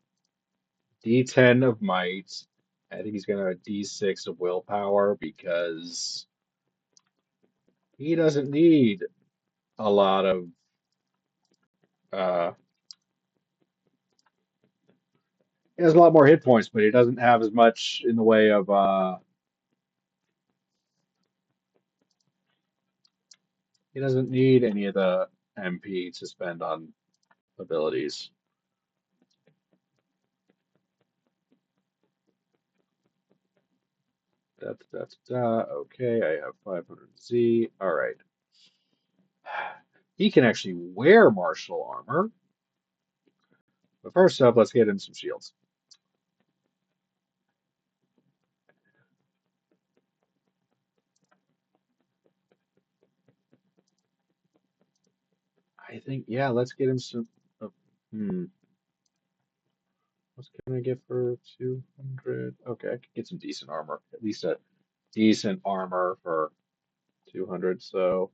D10 of might. I think he's gonna have a D6 of willpower because he doesn't need a lot of uh he has a lot more hit points, but he doesn't have as much in the way of he doesn't need any of the MP to spend on abilities. Okay, I have 500 Z. All right. He can actually wear martial armor. But first up, let's get him some shields. I think, yeah, let's get him some. Uh, hmm, what can I get for 200? Okay, I could get some decent armor. At least a decent armor for 200. So,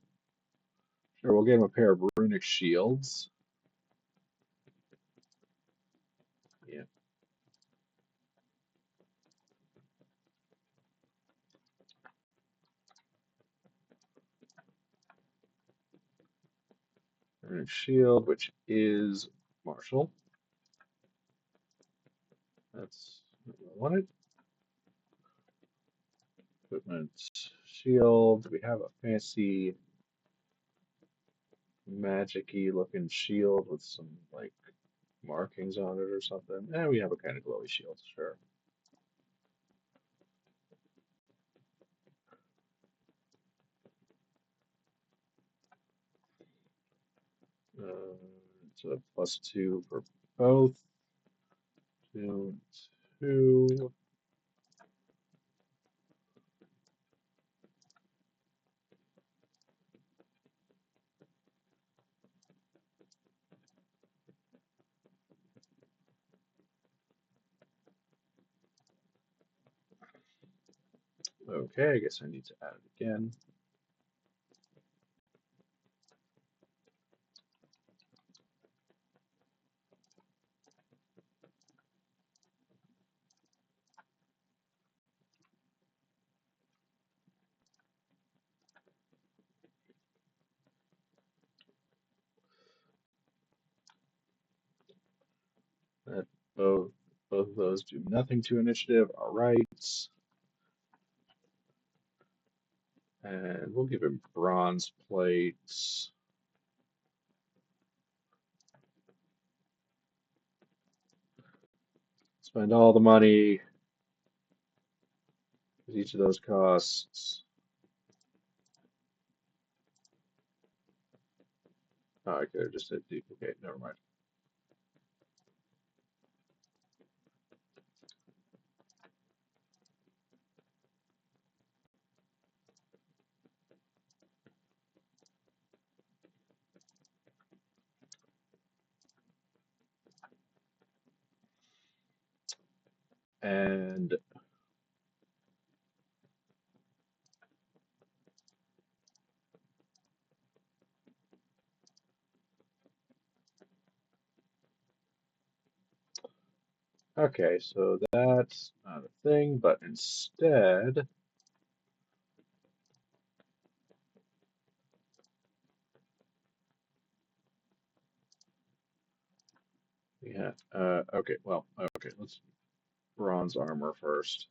sure, we'll get him a pair of runic shields. Yeah, runic shield, which is martial. That's what I wanted. Equipment shield. We have a fancy magic-y looking shield with some like markings on it or something. And we have a kind of glowy shield, sure. Uh, so a +2 for both. 2, 2. Okay, I guess I need to add it again. That both of those do nothing to initiative. All right. And we'll give him bronze plates. Spend all the money. Each of those costs. Oh, I could have just said duplicate. Never mind. And okay, so that's not a thing, but instead, Yeah. Okay. Well. Okay. Let's bronze armor first.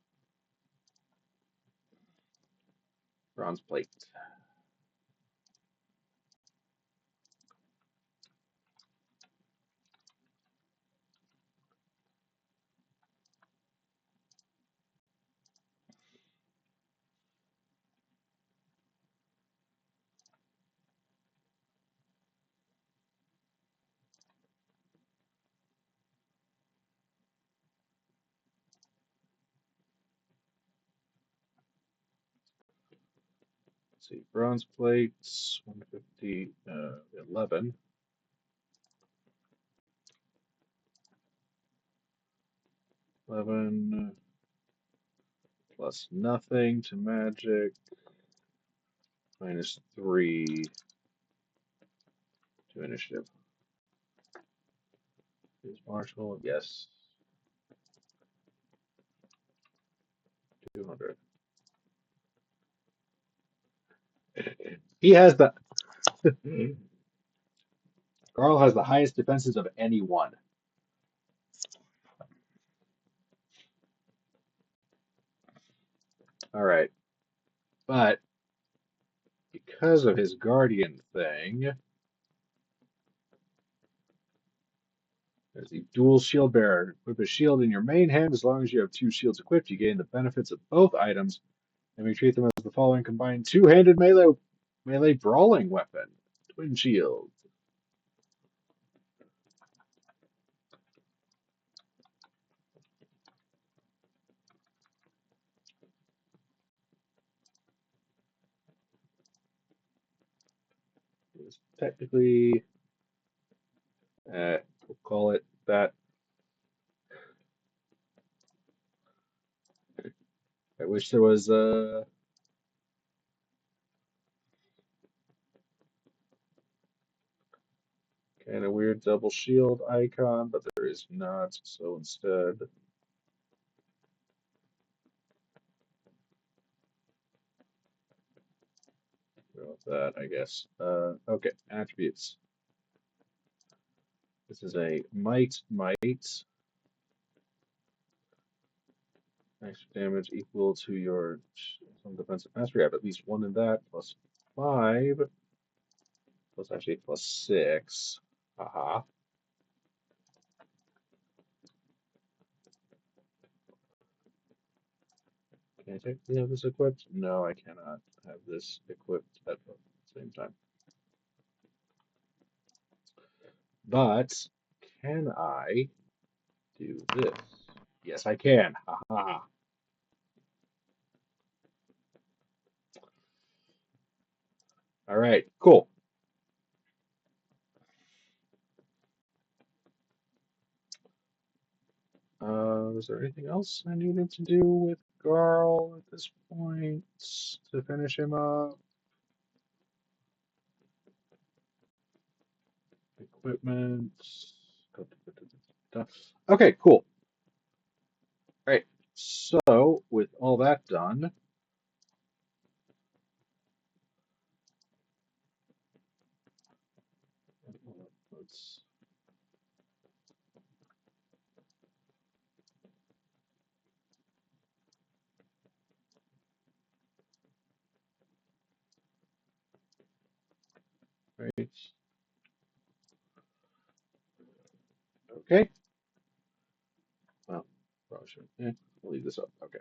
Bronze plate. Let's see. Bronze plates. 150. 11. 11 plus nothing to magic. Minus 3 to initiative. Is Marshall? Yes. 200. He has the. Carl has the highest defenses of anyone. All right. But because of his guardian thing, there's the dual shield bearer. Equip a shield in your main hand. As long as you have two shields equipped, you gain the benefits of both items, and we treat them as the following combined two-handed melee brawling weapon. Twin shield. It's technically, we'll call it that. I wish there was a kind of weird double shield icon, but there is not. So instead, go with that, I guess. Okay, attributes. This is a might. Extra damage equal to your some defensive mastery. I have at least one in that, plus 5, plus actually plus 6. Haha. Can I technically have this equipped? No, I cannot have this equipped at the same time. But can I do this? Yes, I can. Haha. All right, cool. Is there anything else I needed to do with Garl at this point to finish him up? Equipment. Okay, cool. All right. So with all that done, let's. Right. Okay. Well, probably should. We'll leave this up. Okay.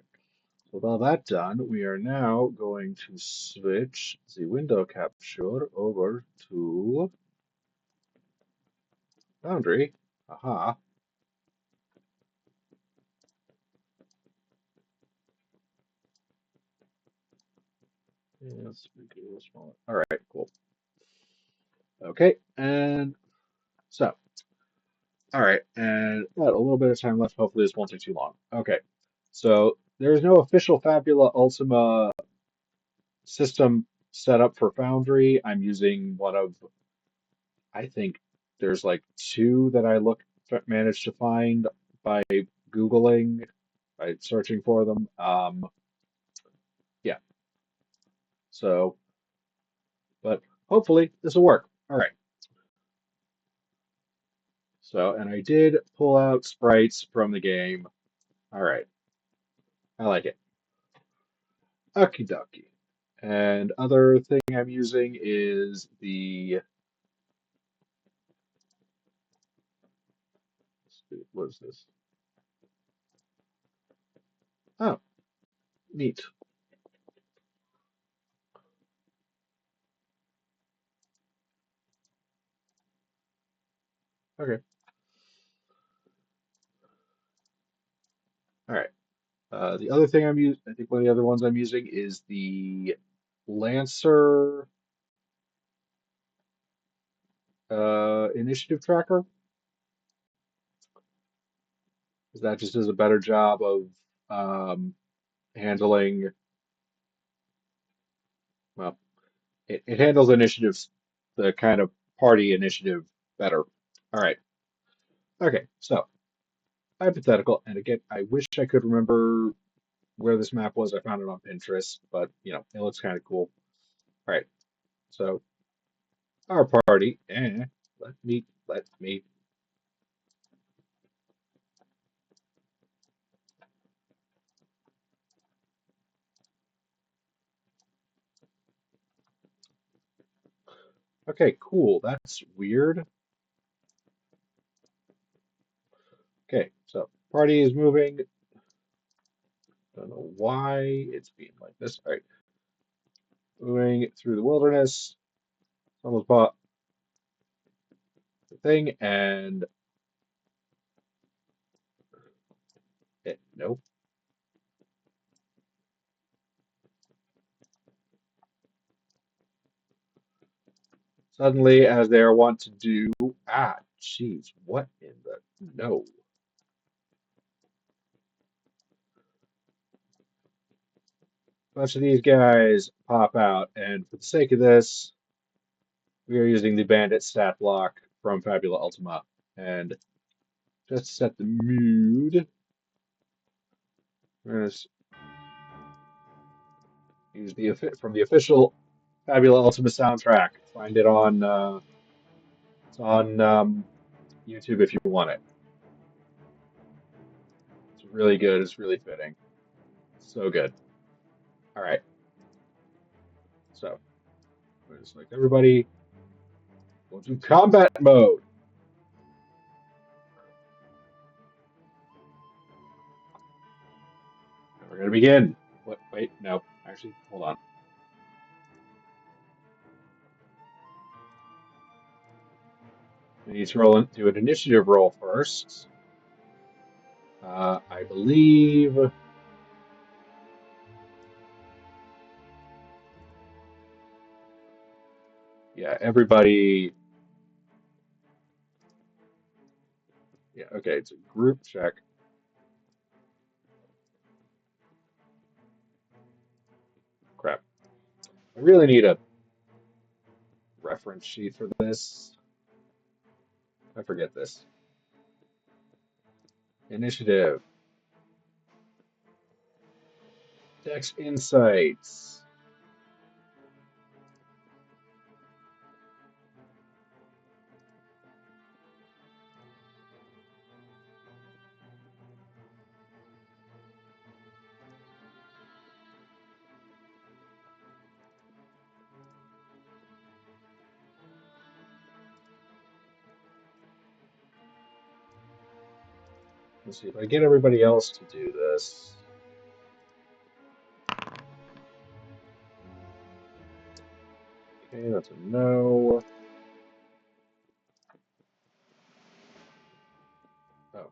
So with all that done, we are now going to switch the window capture over to Foundry. Aha. Yeah, let's make it a little smaller. All right, cool. Okay, and so, all right, and got a little bit of time left. Hopefully, this won't take too long. Okay, so there is no official Fabula Ultima system set up for Foundry. I'm using one of, I think there's like two that I managed to find by Googling, by searching for them. Yeah, so, but hopefully this will work. All right. So, and I did pull out sprites from the game. All right, I like it. Okie dokie. And other thing I'm using is the, what is this? Oh, neat. Okay. All right. The other thing I'm using, I think one of the other ones I'm using is the Lancer initiative tracker, because that just does a better job of handling, well, it handles initiatives, the kind of party initiative better. All right. Okay. So hypothetical, and again, I wish I could remember where this map was. I found it on Pinterest, but it looks kind of cool. All right. So our party, let me. Okay, cool. That's weird. Okay, so party is moving. Don't know why it's being like this. All right, moving through the wilderness. Almost bought the thing, and nope. Suddenly, as they are wont to do, jeez, what in the no? A bunch of these guys pop out, and for the sake of this, we are using the bandit stat block from Fabula Ultima, and just to set the mood, we're going to use the from the official Fabula Ultima soundtrack. Find it on it's on YouTube if you want it. It's really good. It's really fitting. So good. All right. So we're just like everybody go to combat mode. And we're gonna begin. What? Wait, no. Actually, hold on. We need to do an initiative roll first. I believe. Yeah, everybody. Yeah, okay. It's a group check. Crap. I really need a reference sheet for this. I forget this. Initiative. Dex Insights. Let's see if I get everybody else to do this. Okay, that's a no. Oh,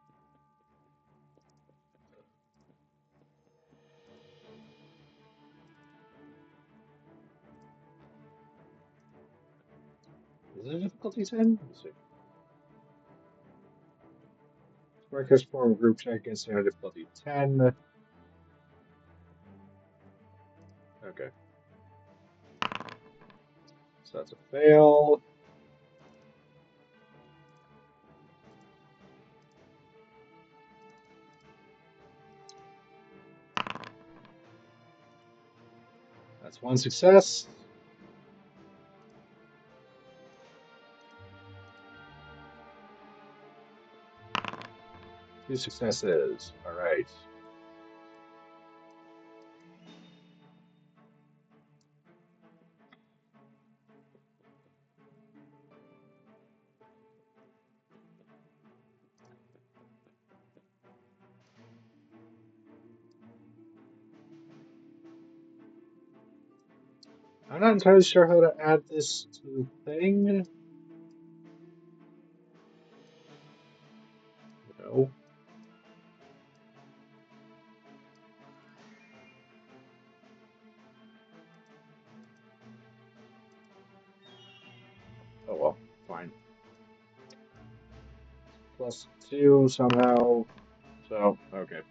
is it a difficulty 10? Let's see. Strikers form group check against standard difficulty 10. Okay, so that's a fail. That's one success. Two successes. All right. I'm not entirely sure how to add this to the thing. No. Oh well, fine. +2 somehow. So, okay.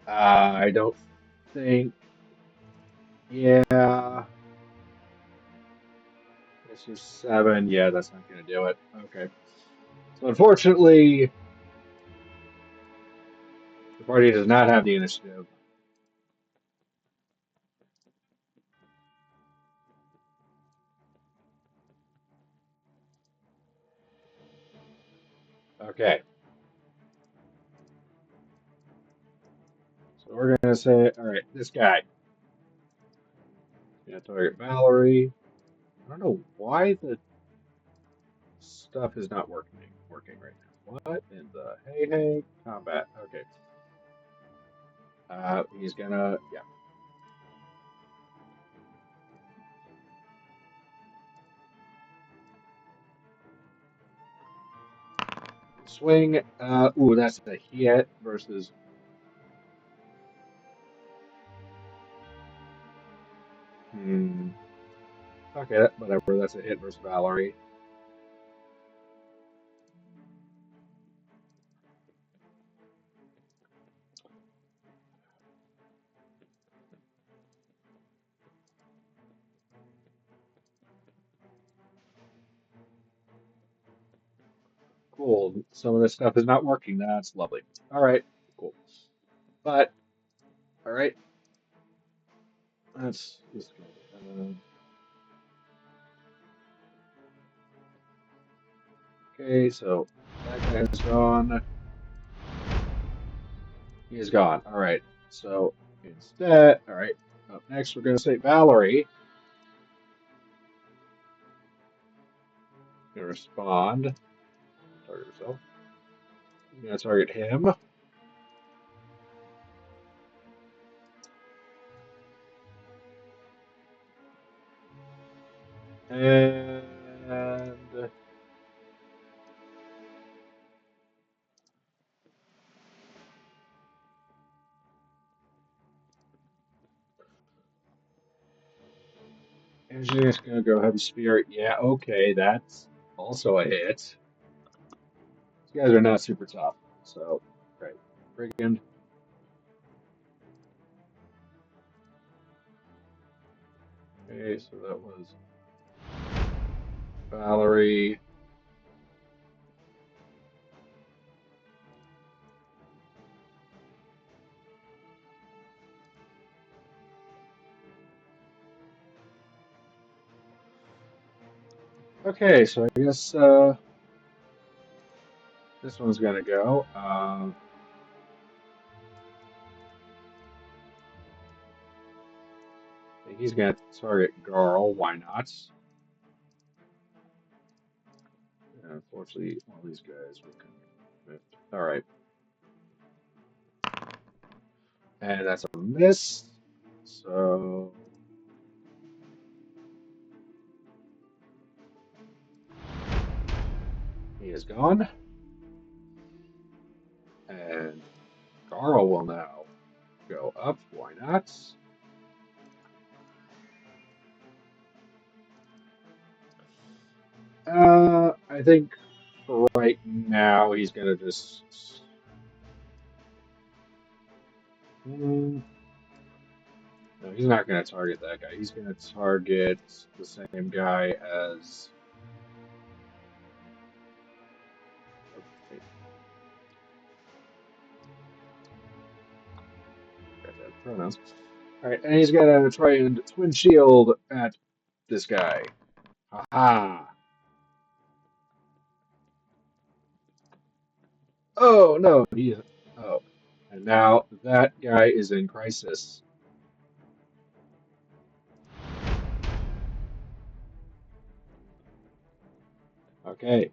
I don't think. Yeah. This is 7. Yeah, that's not going to do it. Okay. So, unfortunately, the party does not have the initiative. Okay. So, we're going to say, all right, this guy. Going to target Valerie. I don't know why the stuff is not working right now. What in the hey combat? Okay. He's gonna yeah. Swing. Ooh, that's a hit versus. Hmm. Okay, whatever. That's a hit versus Valerie. Cool. Some of this stuff is not working. That's lovely. All right. Cool. But all right. That's just okay. So that guy is gone. He is gone. All right. So instead, all right. Up next, we're gonna say Valerie. Gonna respond. Target herself. I'm gonna target him. And engineer's gonna go heavy spirit. Yeah, okay, that's also a hit. These guys are not super tough. So, right. Brigand. Okay, so that was Valerie. Okay, so I guess this one's gonna go. I think he's gonna target Garl. Why not? And unfortunately, all these guys will commit. All right, and that's a miss. So he is gone, and Garl will now go up. Why not? I think for right now he's gonna just. No, he's not gonna target that guy. He's gonna target the same guy as. Okay, got that pronouns. All right, and he's gonna try and twin shield at this guy. Ha Oh no, he is. Oh, and now that guy is in crisis. Okay,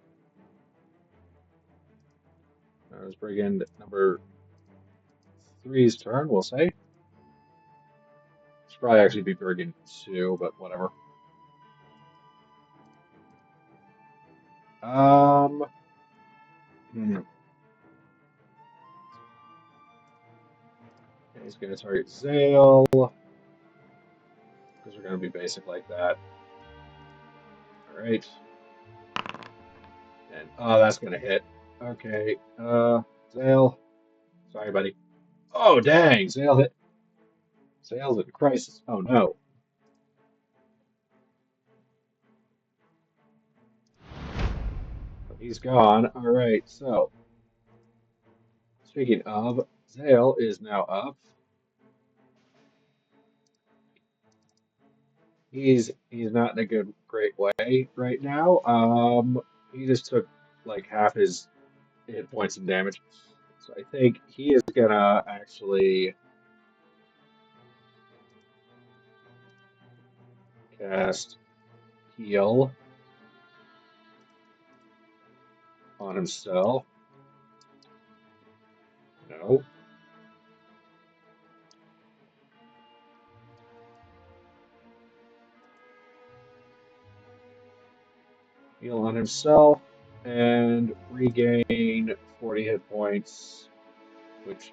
that was brigand number three's turn. We'll say. Should probably actually be brigand two, but whatever. Um, hmm, he's gonna target Zale because we're gonna be basic like that. All right, and oh, that's gonna hit. Okay, Zale. Sorry, buddy. Oh, dang, Zale hit. Zale's in crisis. Oh no, he's gone. All right, so speaking of, Zale is now up. He's not in a great way right now. He just took like half his hit points and damage. So I think he is gonna actually cast heal on himself. No. Heal on himself and regain 40 hit points, which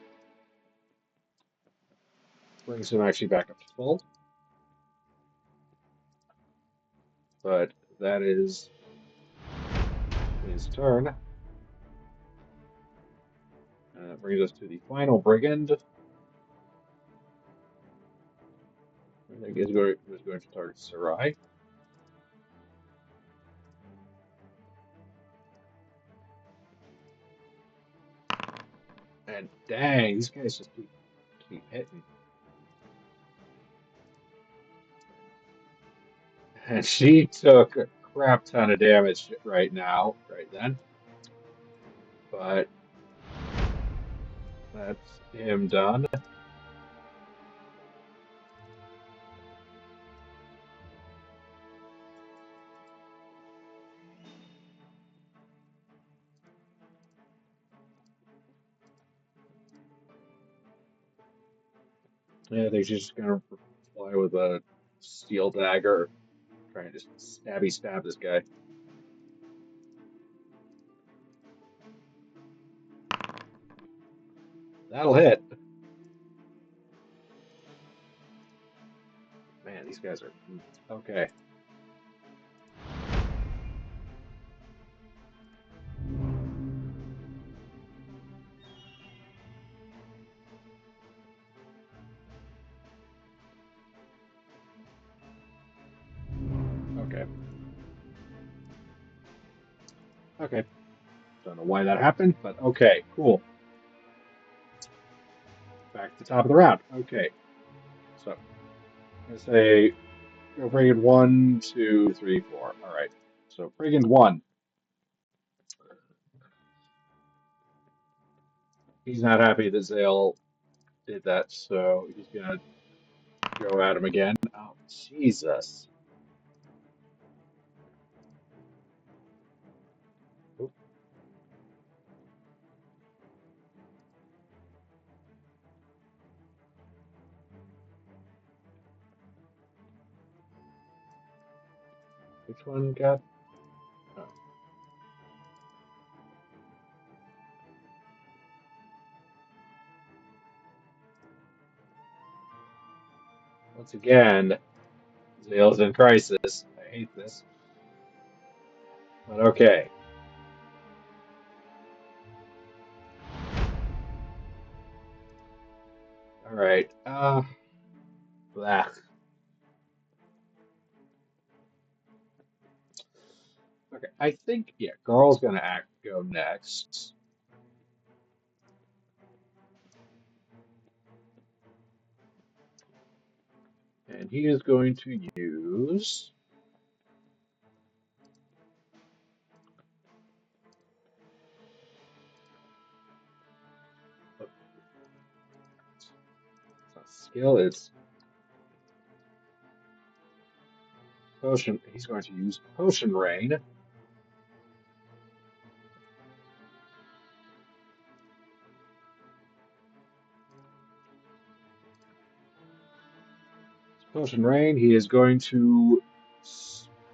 brings him actually back up to full. But that is his turn. And that brings us to the final brigand. I think is going to target Sarai. And dang, these guys just keep hitting. And she took a crap ton of damage right now, right then. But that's him done. Yeah, they're just gonna fly with a steel dagger, trying to stab this guy. That'll hit. Man, these guys are okay. Okay. Okay. Don't know why that happened, but okay, cool. Back to the top of the round. Okay. So I say go brigand one, two, three, four. All right. So brigand one. He's not happy that Zale did that, so he's gonna go at him again. Oh, Jesus. Oop, which one got? Oh. Once again, Zale's in crisis. I hate this. But okay. All right. Blah. Okay. I think yeah, Garl's gonna go next, and he is going to use. skill. It's potion. He's going to use potion rain. Potion rain. He is going to spend.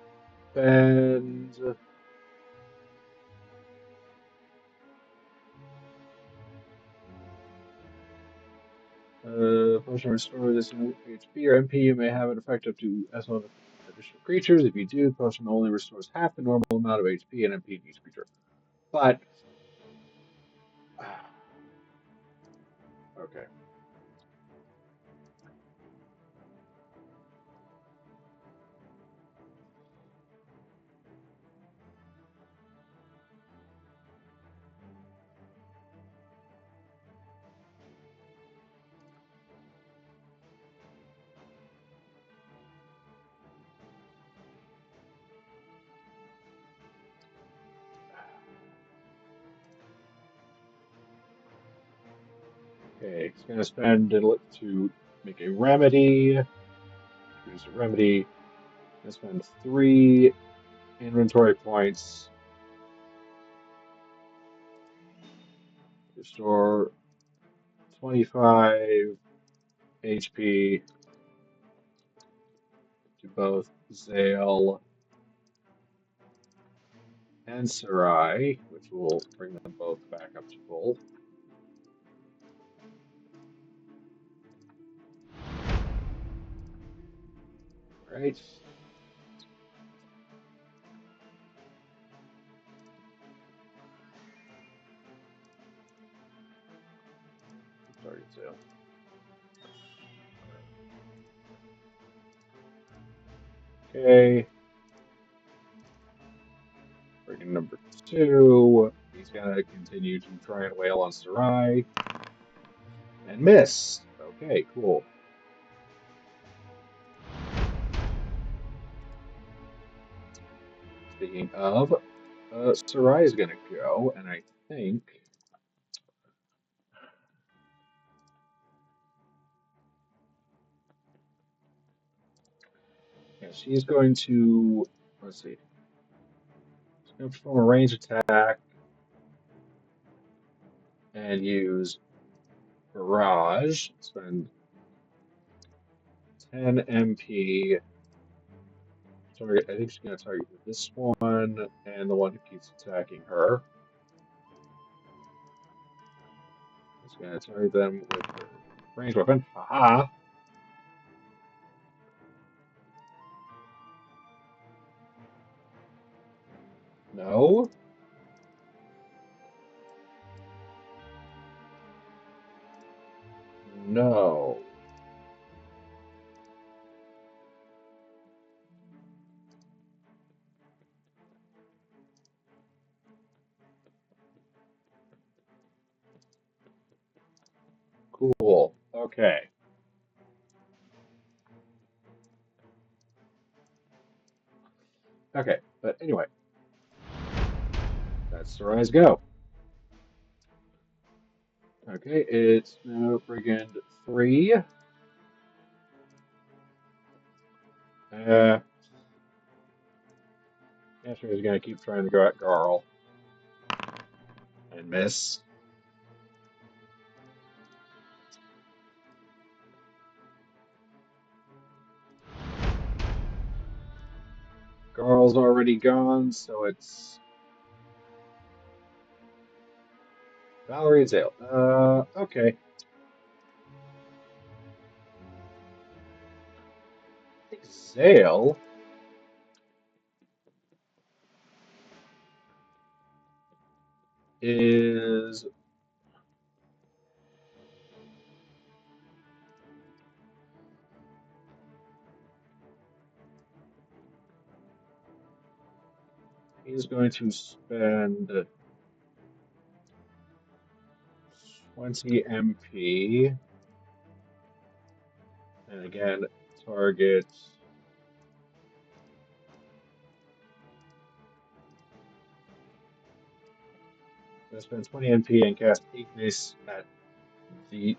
Potion restore this HP or MP. You may have an effect up to S1 additional creatures. If you do, potion only restores half the normal amount of HP and MP to each creature. But okay. Okay, he's going to spend it to make a remedy. Produce a remedy. Going to spend 3 inventory points. Restore 25 HP to both Zale and Sarai, which will bring them both back up to full. Right. Target Zale. Okay. Breaking number 2. He's gonna continue to try and wail on Sarai. And miss. Okay, cool. Speaking of, Sarai is gonna go, and I think. Yeah, she's going to. Let's see. She's going to perform a ranged attack and use Barrage. Spend 10 MP. Target. I think she's going to target this one and the one who keeps attacking her. She's going to target them with her ranged weapon. Haha. No. No. Cool. Okay. Okay. But anyway, that's Sarai's go. Okay, it's now Brigand 3. Asher is going to keep trying to go at Garl and miss. Garl's already gone, so it's Valerie and Zale. Okay. I think Zale is. He's going to spend 20 MP. And again, target. I'm going to spend 20 MP and cast Ignis at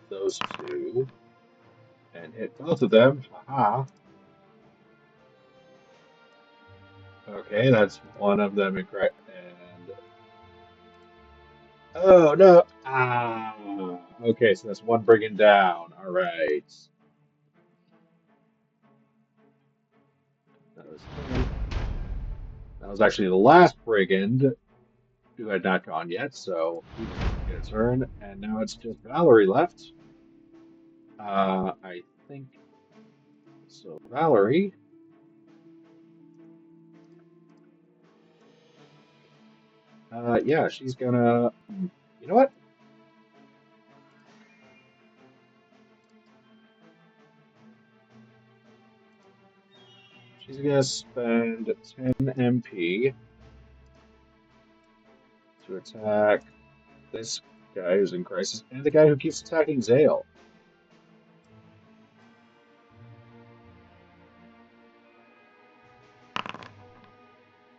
those two. and hit both of them. Haha. Okay, that's one of them. And oh no! Ah. Okay, so that's one brigand down. All right. That was him. That was actually the last brigand who had not gone yet, so he was going to get a turn. And now it's just Valerie left. I think so. Valerie, yeah, she's gonna. You know what? She's gonna spend 10 MP to attack this guy who's in crisis and the guy who keeps attacking Zale.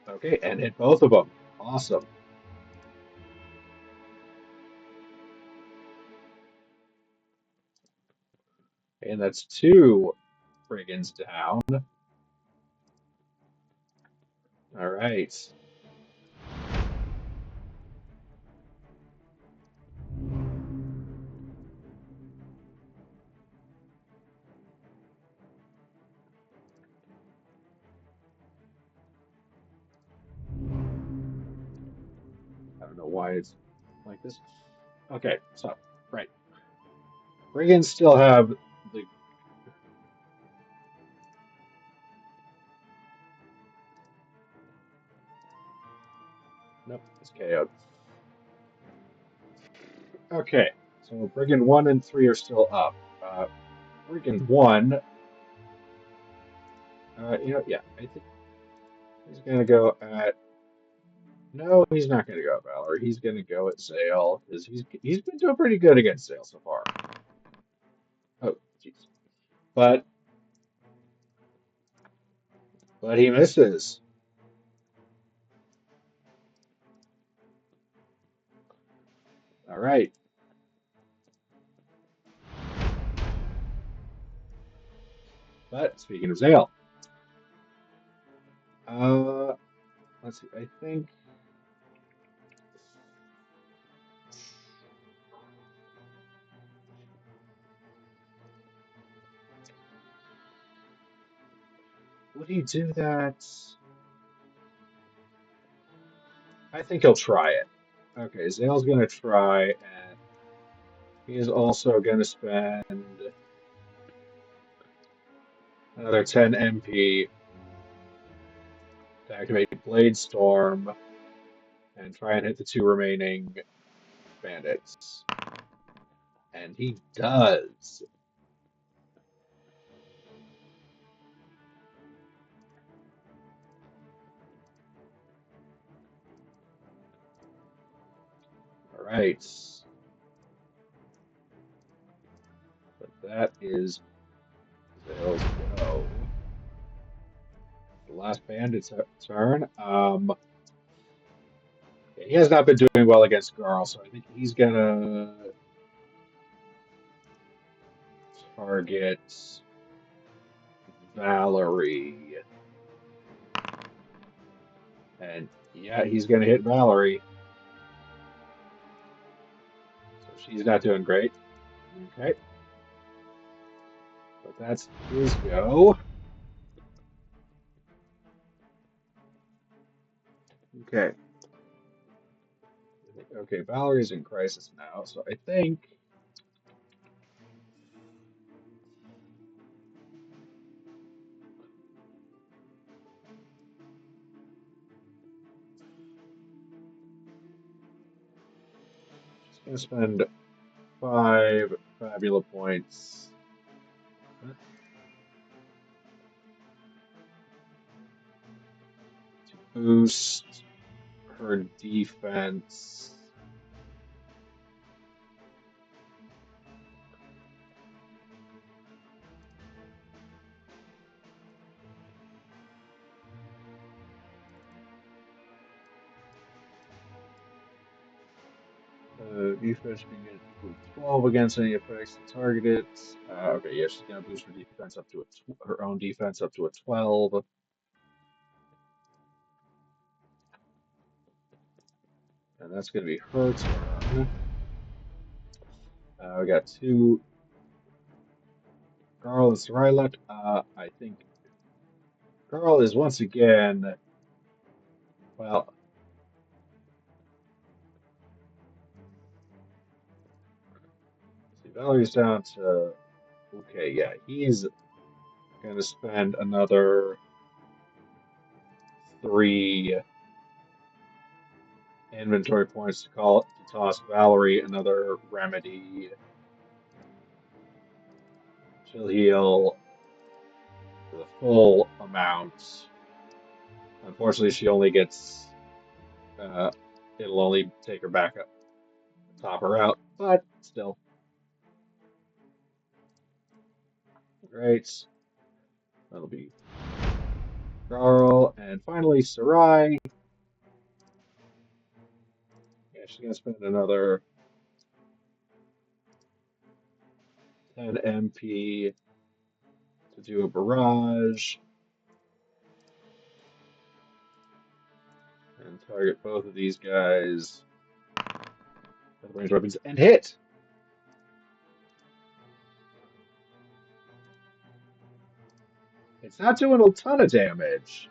Okay, and hit both of them. Awesome. And that's two brigands down. All right. I don't know why it's like this. Okay, so, right. Brigands still have the. Nope, it's KO'd. Okay, so Brigand 1 and 3 are still up. Brigand 1, yeah, I think he's going to go at. No, he's not going to go at Valor. He's going to go at Zale, because he's been doing pretty good against Zale so far. Oh, jeez. But he misses. All right. But speaking of Zale, uh, let's see. I think would he do that? I think he'll try it. Okay, Zale's gonna try, and he is also gonna spend another 10 MP to activate Blade Storm and try and hit the two remaining bandits. And he does. All right. But that is Zale's go. The last bandit's turn. He has not been doing well against Garl, so I think he's gonna target Valerie. And yeah, he's gonna hit Valerie. So she's not doing great. Okay. But that's his go. Okay. Okay, Valerie's in crisis now, so I think she's gonna spend 5 Fabula points to boost her defense. Defense begins equal to 12 against any effects that target it. Okay, yeah, she's gonna boost her defense up to her own defense up to a 12. And that's gonna be her turn. We got two Garl and Sarai left. I think Garl is once again, well, see, Valerie's down to, okay, yeah, he's gonna spend another 3 inventory points to toss Valerie another remedy. She'll heal the full amount. Unfortunately, she only gets, uh, it'll only take her back up, top her out, but still. Great. That'll be Garl. And finally, Sarai. Yeah, she's going to spend another 10 MP to do a barrage. And target both of these guys with ranged weapons and hit! It's not doing a ton of damage,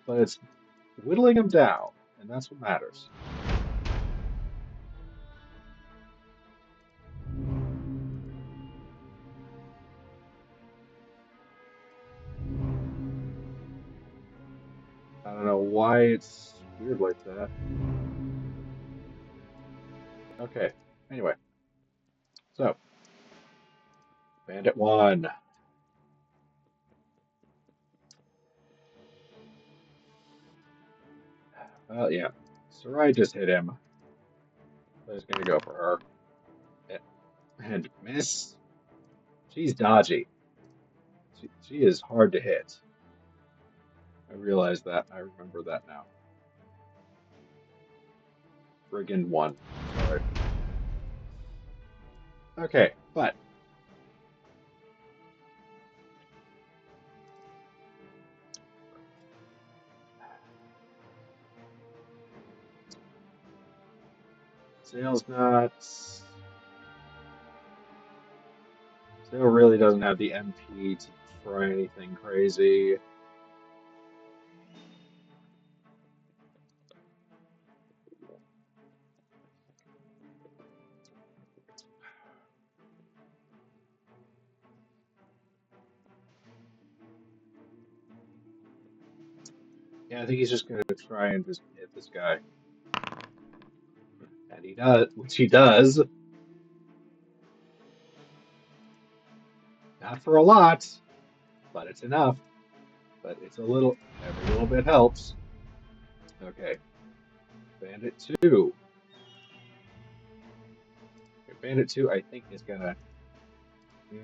but it's whittling them down, and that's what matters. I don't know why it's weird like that. Okay, anyway. So, Bandit 1. Well, yeah. Sarai just hit him. So he's gonna go for her. And miss. She's dodgy. She is hard to hit. I realize that. I remember that now. Brigand 1. Sorry. Okay, but Sale's not. Sale really doesn't have the MP to try anything crazy. Yeah, I think he's just gonna try and just hit this guy. And he does, which he does. Not for a lot, but it's enough. But it's a little, every little bit helps. Okay, Bandit 2. Okay, Bandit 2, I think, is gonna. Yeah,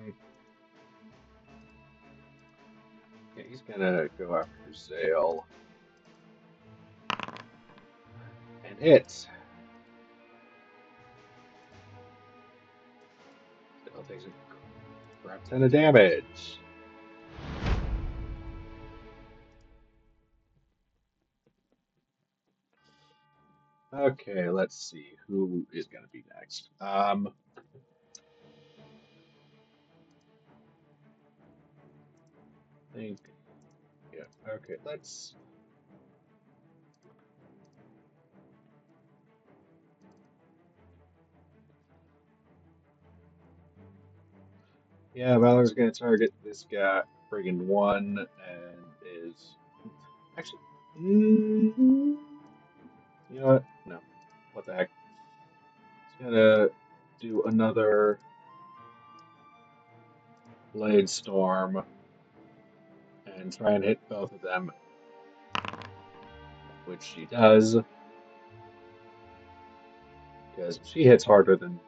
he's gonna go after Zale. And hit. Zale takes a crap ton of damage. Okay, let's see who is gonna be next. Think. Yeah. Okay. Let's. Yeah, Valor's gonna target this guy, friggin' 1, and is actually. You know what? No. What the heck? He's gonna do another Blade Storm and try and hit both of them, which she does, because she hits harder than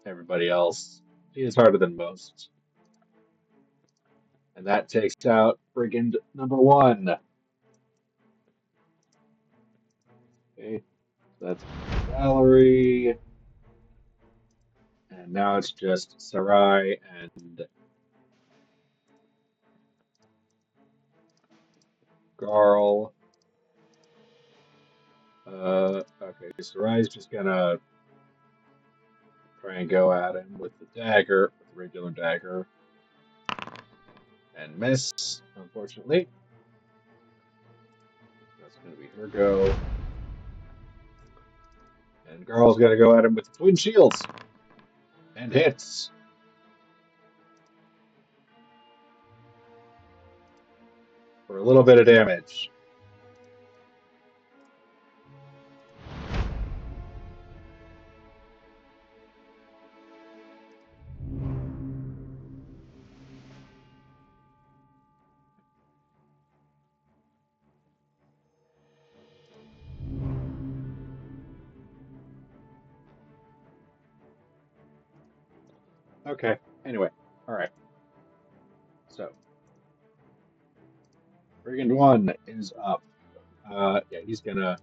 everybody else. She hits harder than most. And that takes out Brigand number 1. Okay, so that's Gallery. And now it's just Sarai and Garl. Okay, Sarai's just gonna try and go at him with the dagger, with the regular dagger, and miss, unfortunately. That's gonna be her go. And Garl's gonna go at him with the twin shields, and hits for a little bit of damage. Okay, anyway, alright. So, Brigand 1 is up. Yeah, he's gonna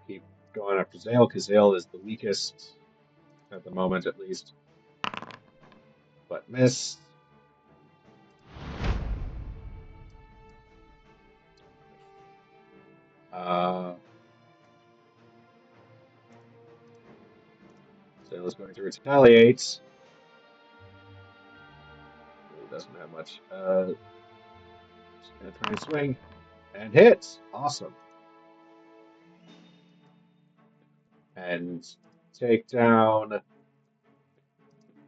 keep going after Zale, because Zale is the weakest at the moment, at least. But miss. Uh, Zale is going to retaliate. Really doesn't have much. Just gonna try and swing. And hits! Awesome. And take down the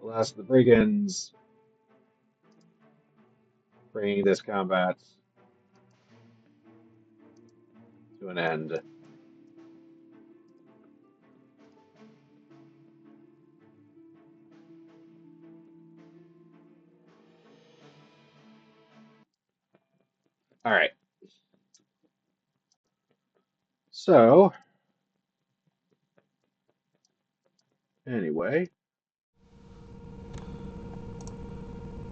last of the brigands, bringing this combat to an end. Alright. So, anyway,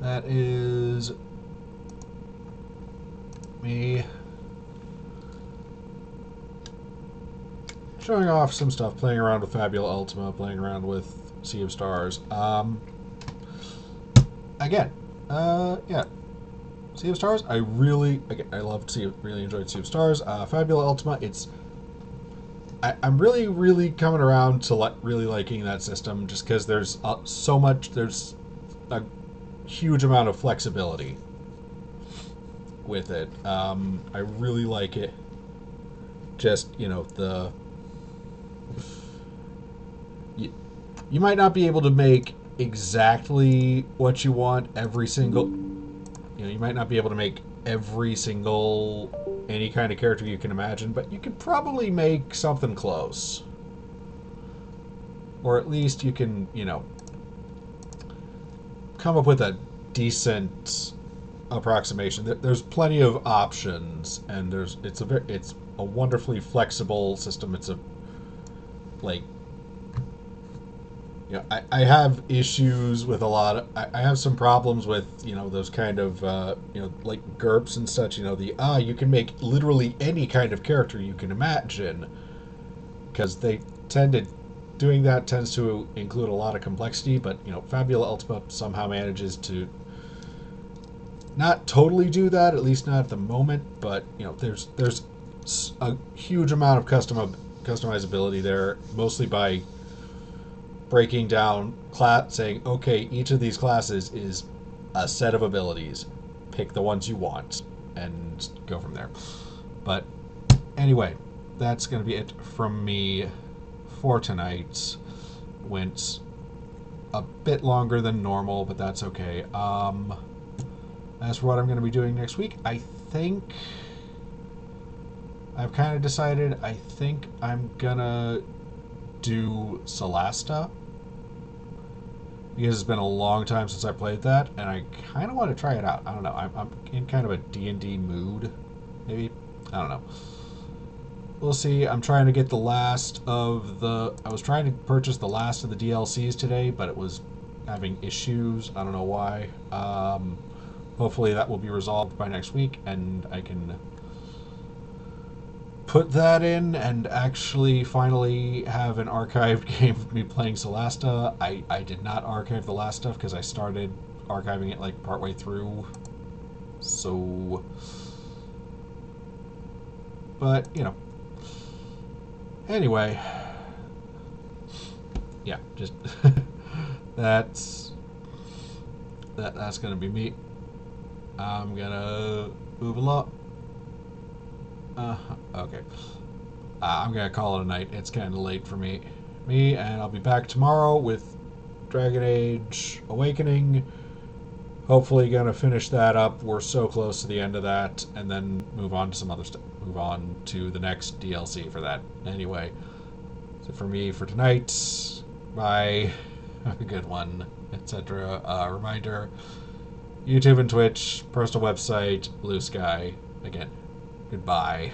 That is me showing off some stuff, playing around with Fabula Ultima, playing around with Sea of Stars. Again, yeah, Sea of Stars. I loved really enjoyed Sea of Stars. Fabula Ultima. I'm really coming around to really liking that system, just because there's there's a huge amount of flexibility with it. I really like it. Just you, you might not be able to make exactly what you want every single. You might not be able to make every single any kind of character you can imagine, but you could probably make something close. Or at least you can, come up with a decent approximation. There's plenty of options, and it's a wonderfully flexible system. It's a like I have issues with a lot of. I have some problems with those kind of like GURPS and such. You can make literally any kind of character you can imagine, because they tend to doing that tends to include a lot of complexity. But Fabula Ultima somehow manages to not totally do that, at least not at the moment. But there's a huge amount of customizability there, mostly by breaking down saying, okay, each of these classes is a set of abilities. Pick the ones you want and go from there. But anyway, that's going to be it from me for tonight. Went a bit longer than normal, but that's okay. As for what I'm going to be doing next week, I think I've kind of decided. I think I'm going to do Celasta, because it's been a long time since I played that, and I kind of want to try it out. I don't know. I'm in kind of a D&D mood, maybe. I don't know. We'll see. I'm trying to get the last of the... I was trying to purchase the last of the DLCs today, but it was having issues. I don't know why. Hopefully that will be resolved by next week, and I can put that in and actually finally have an archived game of me playing Solasta. I did not archive the last stuff because I started archiving it like partway through. So, but anyway, yeah, just that's that's gonna be me. I'm gonna move along. Okay. I'm gonna call it a night. It's kind of late for me, and I'll be back tomorrow with Dragon Age Awakening. Hopefully, gonna finish that up. We're so close to the end of that, and then move on to some other stuff. Move on to the next DLC for that. Anyway, so for me for tonight, bye. Have a good one, etc. Reminder: YouTube and Twitch, personal website, Blue Sky. Again, goodbye.